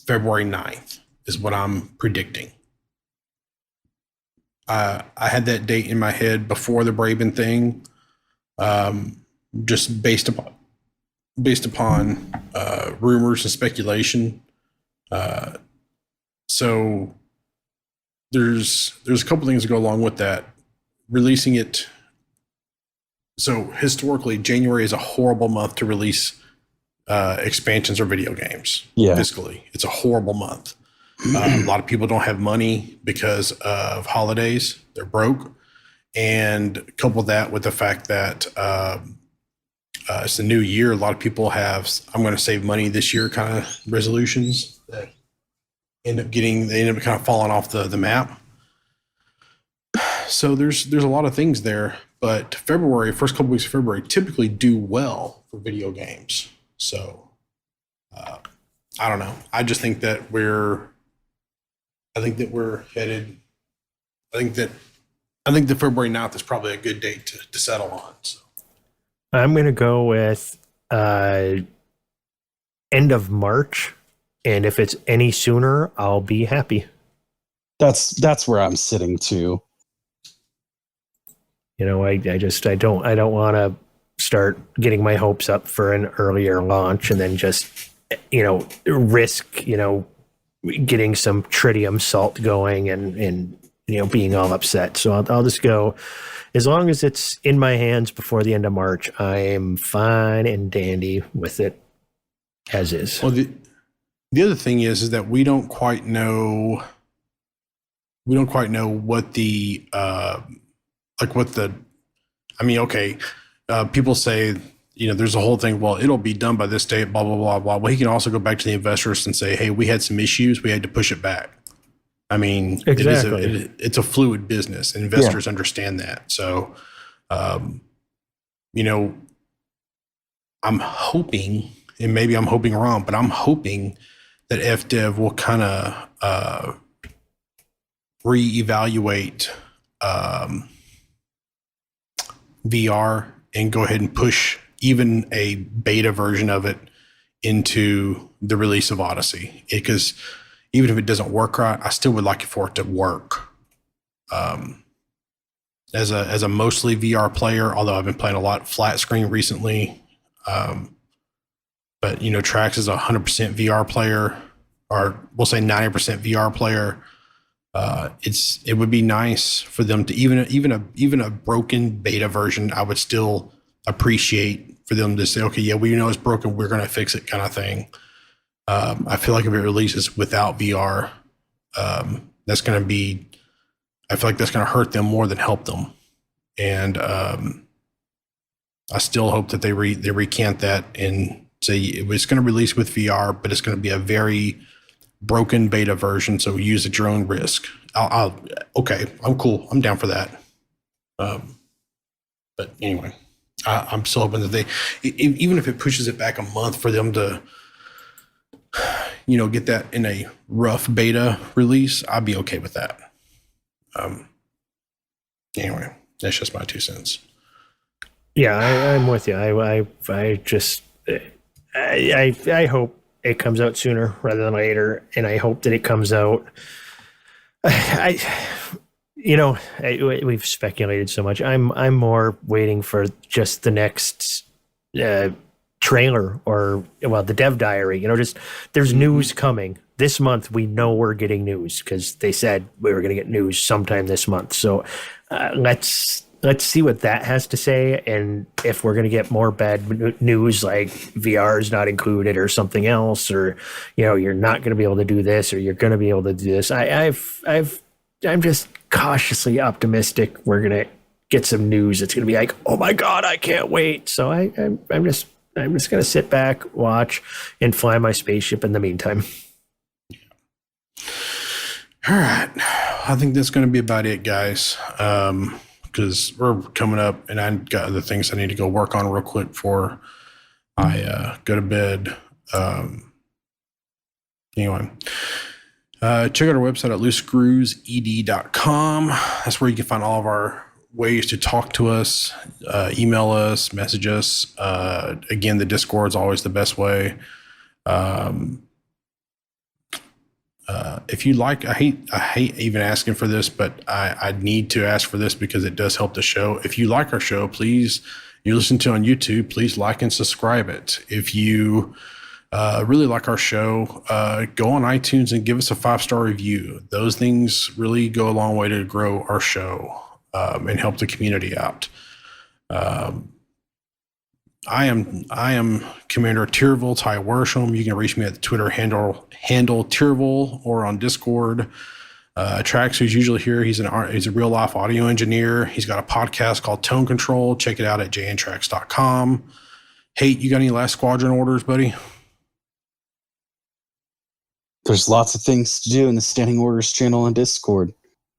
February 9th is what I'm predicting. I had that date in my head before the Braben thing, just based upon rumors and speculation. So there's a couple things that go along with that. Releasing it. So historically, January is a horrible month to release expansions or video games. Yeah. Fiscally, it's a horrible month. A lot of people don't have money because of holidays. They're broke. And couple that with the fact that it's a new year. A lot of people have, I'm going to save money this year kind of resolutions that end up kind of falling off the map. So there's a lot of things there. But first couple weeks of February typically do well for video games. So I don't know. I just think that we're headed. I think the February 9th is probably a good date to settle on. So I'm going to go with end of March, and if it's any sooner, I'll be happy. That's where I'm sitting too. I don't want to start getting my hopes up for an earlier launch and then just risk getting some tritium salt going and being all upset. So I'll just go, as long as it's in my hands before the end of March, I'm fine and dandy with it as is. Well, the other thing is that we don't quite know what the people say, there's a whole thing, well, it'll be done by this date, blah, blah, blah, blah. Well, he can also go back to the investors and say, hey, we had some issues. We had to push it back. I mean, Exactly. it's a fluid business. Investors understand that. So, I'm hoping, and maybe I'm hoping wrong, but I'm hoping that FDev will kind of reevaluate VR and go ahead and push even a beta version of it into the release of Odyssey. Because even if it doesn't work right, I still would like for it to work. As a mostly VR player, although I've been playing a lot flat screen recently, but Trax is a 100% VR player, or we'll say 90% VR player. It would be nice for them to even a broken beta version. I would still appreciate for them to say, okay, yeah, we know it's broken, we're going to fix it, kind of thing. I feel like if it releases without VR, that's going to be. I feel like that's going to hurt them more than help them, and I still hope that they recant that and say it's going to release with VR, but it's going to be a very broken beta version, so use at your own risk. Okay, I'm cool. I'm down for that. But anyway, I'm still hoping that even if it pushes it back a month for them to, get that in a rough beta release, I'd be okay with that. Anyway, that's just my 2 cents. Yeah, I'm with you. I hope it comes out sooner rather than later, and I hope that it comes out. We've speculated so much. I'm more waiting for just the next trailer or the dev diary. There's news coming this month. We know we're getting news because they said we were going to get news sometime this month. So let's see what that has to say, and if we're going to get more bad news like VR is not included or something else, or you're not going to be able to do this or you're going to be able to do this. I'm just cautiously optimistic we're going to get some news. It's going to be like, oh my God, I can't wait. So I'm just going to sit back, watch, and fly my spaceship in the meantime. All right, I think that's going to be about it, guys. Because we're coming up, and I've got other things I need to go work on real quick before I go to bed. Anyway, check out our website at loosescrewsed.com. That's where you can find all of our ways to talk to us, email us, message us. Again, the Discord is always the best way. If you like, I hate even asking for this, but I need to ask for this because it does help the show. If you like our show, please, you listen to it on YouTube, please like and subscribe it. If you really like our show, go on iTunes and give us a 5-star review. Those things really go a long way to grow our show and help the community out. I am Commander Tyrville, Ty Worsham. You can reach me at the Twitter handle Tyrville, or on Discord. Trax, who's usually here, he's a real life audio engineer. He's got a podcast called Tone Control. Check it out at jntrax.com. Hey, you got any last squadron orders, buddy? There's lots of things to do in the Standing Orders channel on Discord.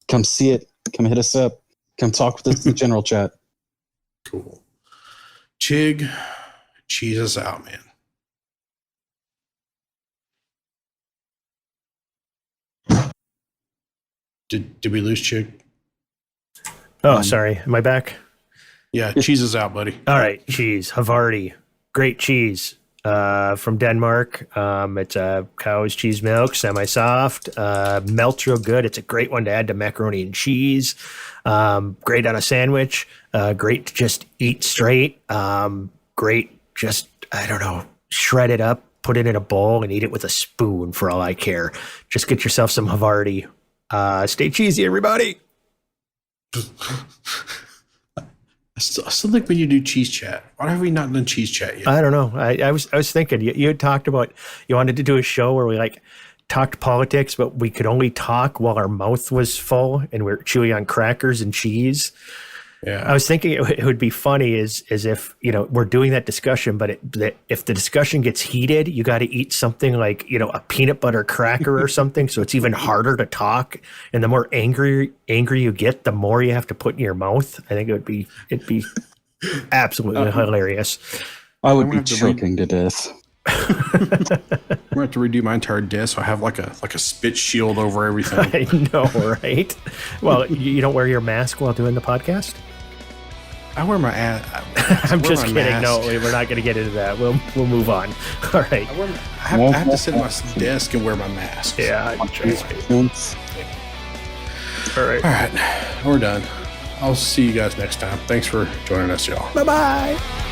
Come see it. Come hit us up. Come talk with us in the general chat. Cool. Chig, cheese us out, man. Did we lose Chig? Oh, sorry. Am I back? Yeah, cheese us out, buddy. All right. Cheese. Havarti. Great cheese. From Denmark. It's a cow's cheese milk, semi-soft, melts real good. It's a great one to add to macaroni and cheese. Great on a sandwich. Great to just eat straight. Great, just, I don't know, shred it up, put it in a bowl, and eat it with a spoon for all I care. Just get yourself some Havarti. Stay cheesy, everybody. I still think we need to do cheese chat. Why have we not done cheese chat yet? I don't know. I was thinking you had talked about you wanted to do a show where we like talked politics, but we could only talk while our mouth was full and we're chewing on crackers and cheese. Yeah. I was thinking it would be funny as if, we're doing that discussion, but if the discussion gets heated, you got to eat something like, a peanut butter cracker or something. So it's even harder to talk. And the more angry you get, the more you have to put in your mouth. I think it'd be absolutely hilarious. I would I'm be gonna have to choking to death. We're going to have to redo my entire desk. So I have like a spit shield over everything. I know, right? Well, you don't wear your mask while doing the podcast? I wear my I'm just kidding. No, we're not going to get into that. We'll move on. All right. I have to sit at my desk and wear my mask. Yeah. Once. All right. All right. We're done. I'll see you guys next time. Thanks for joining us, y'all. Bye-bye.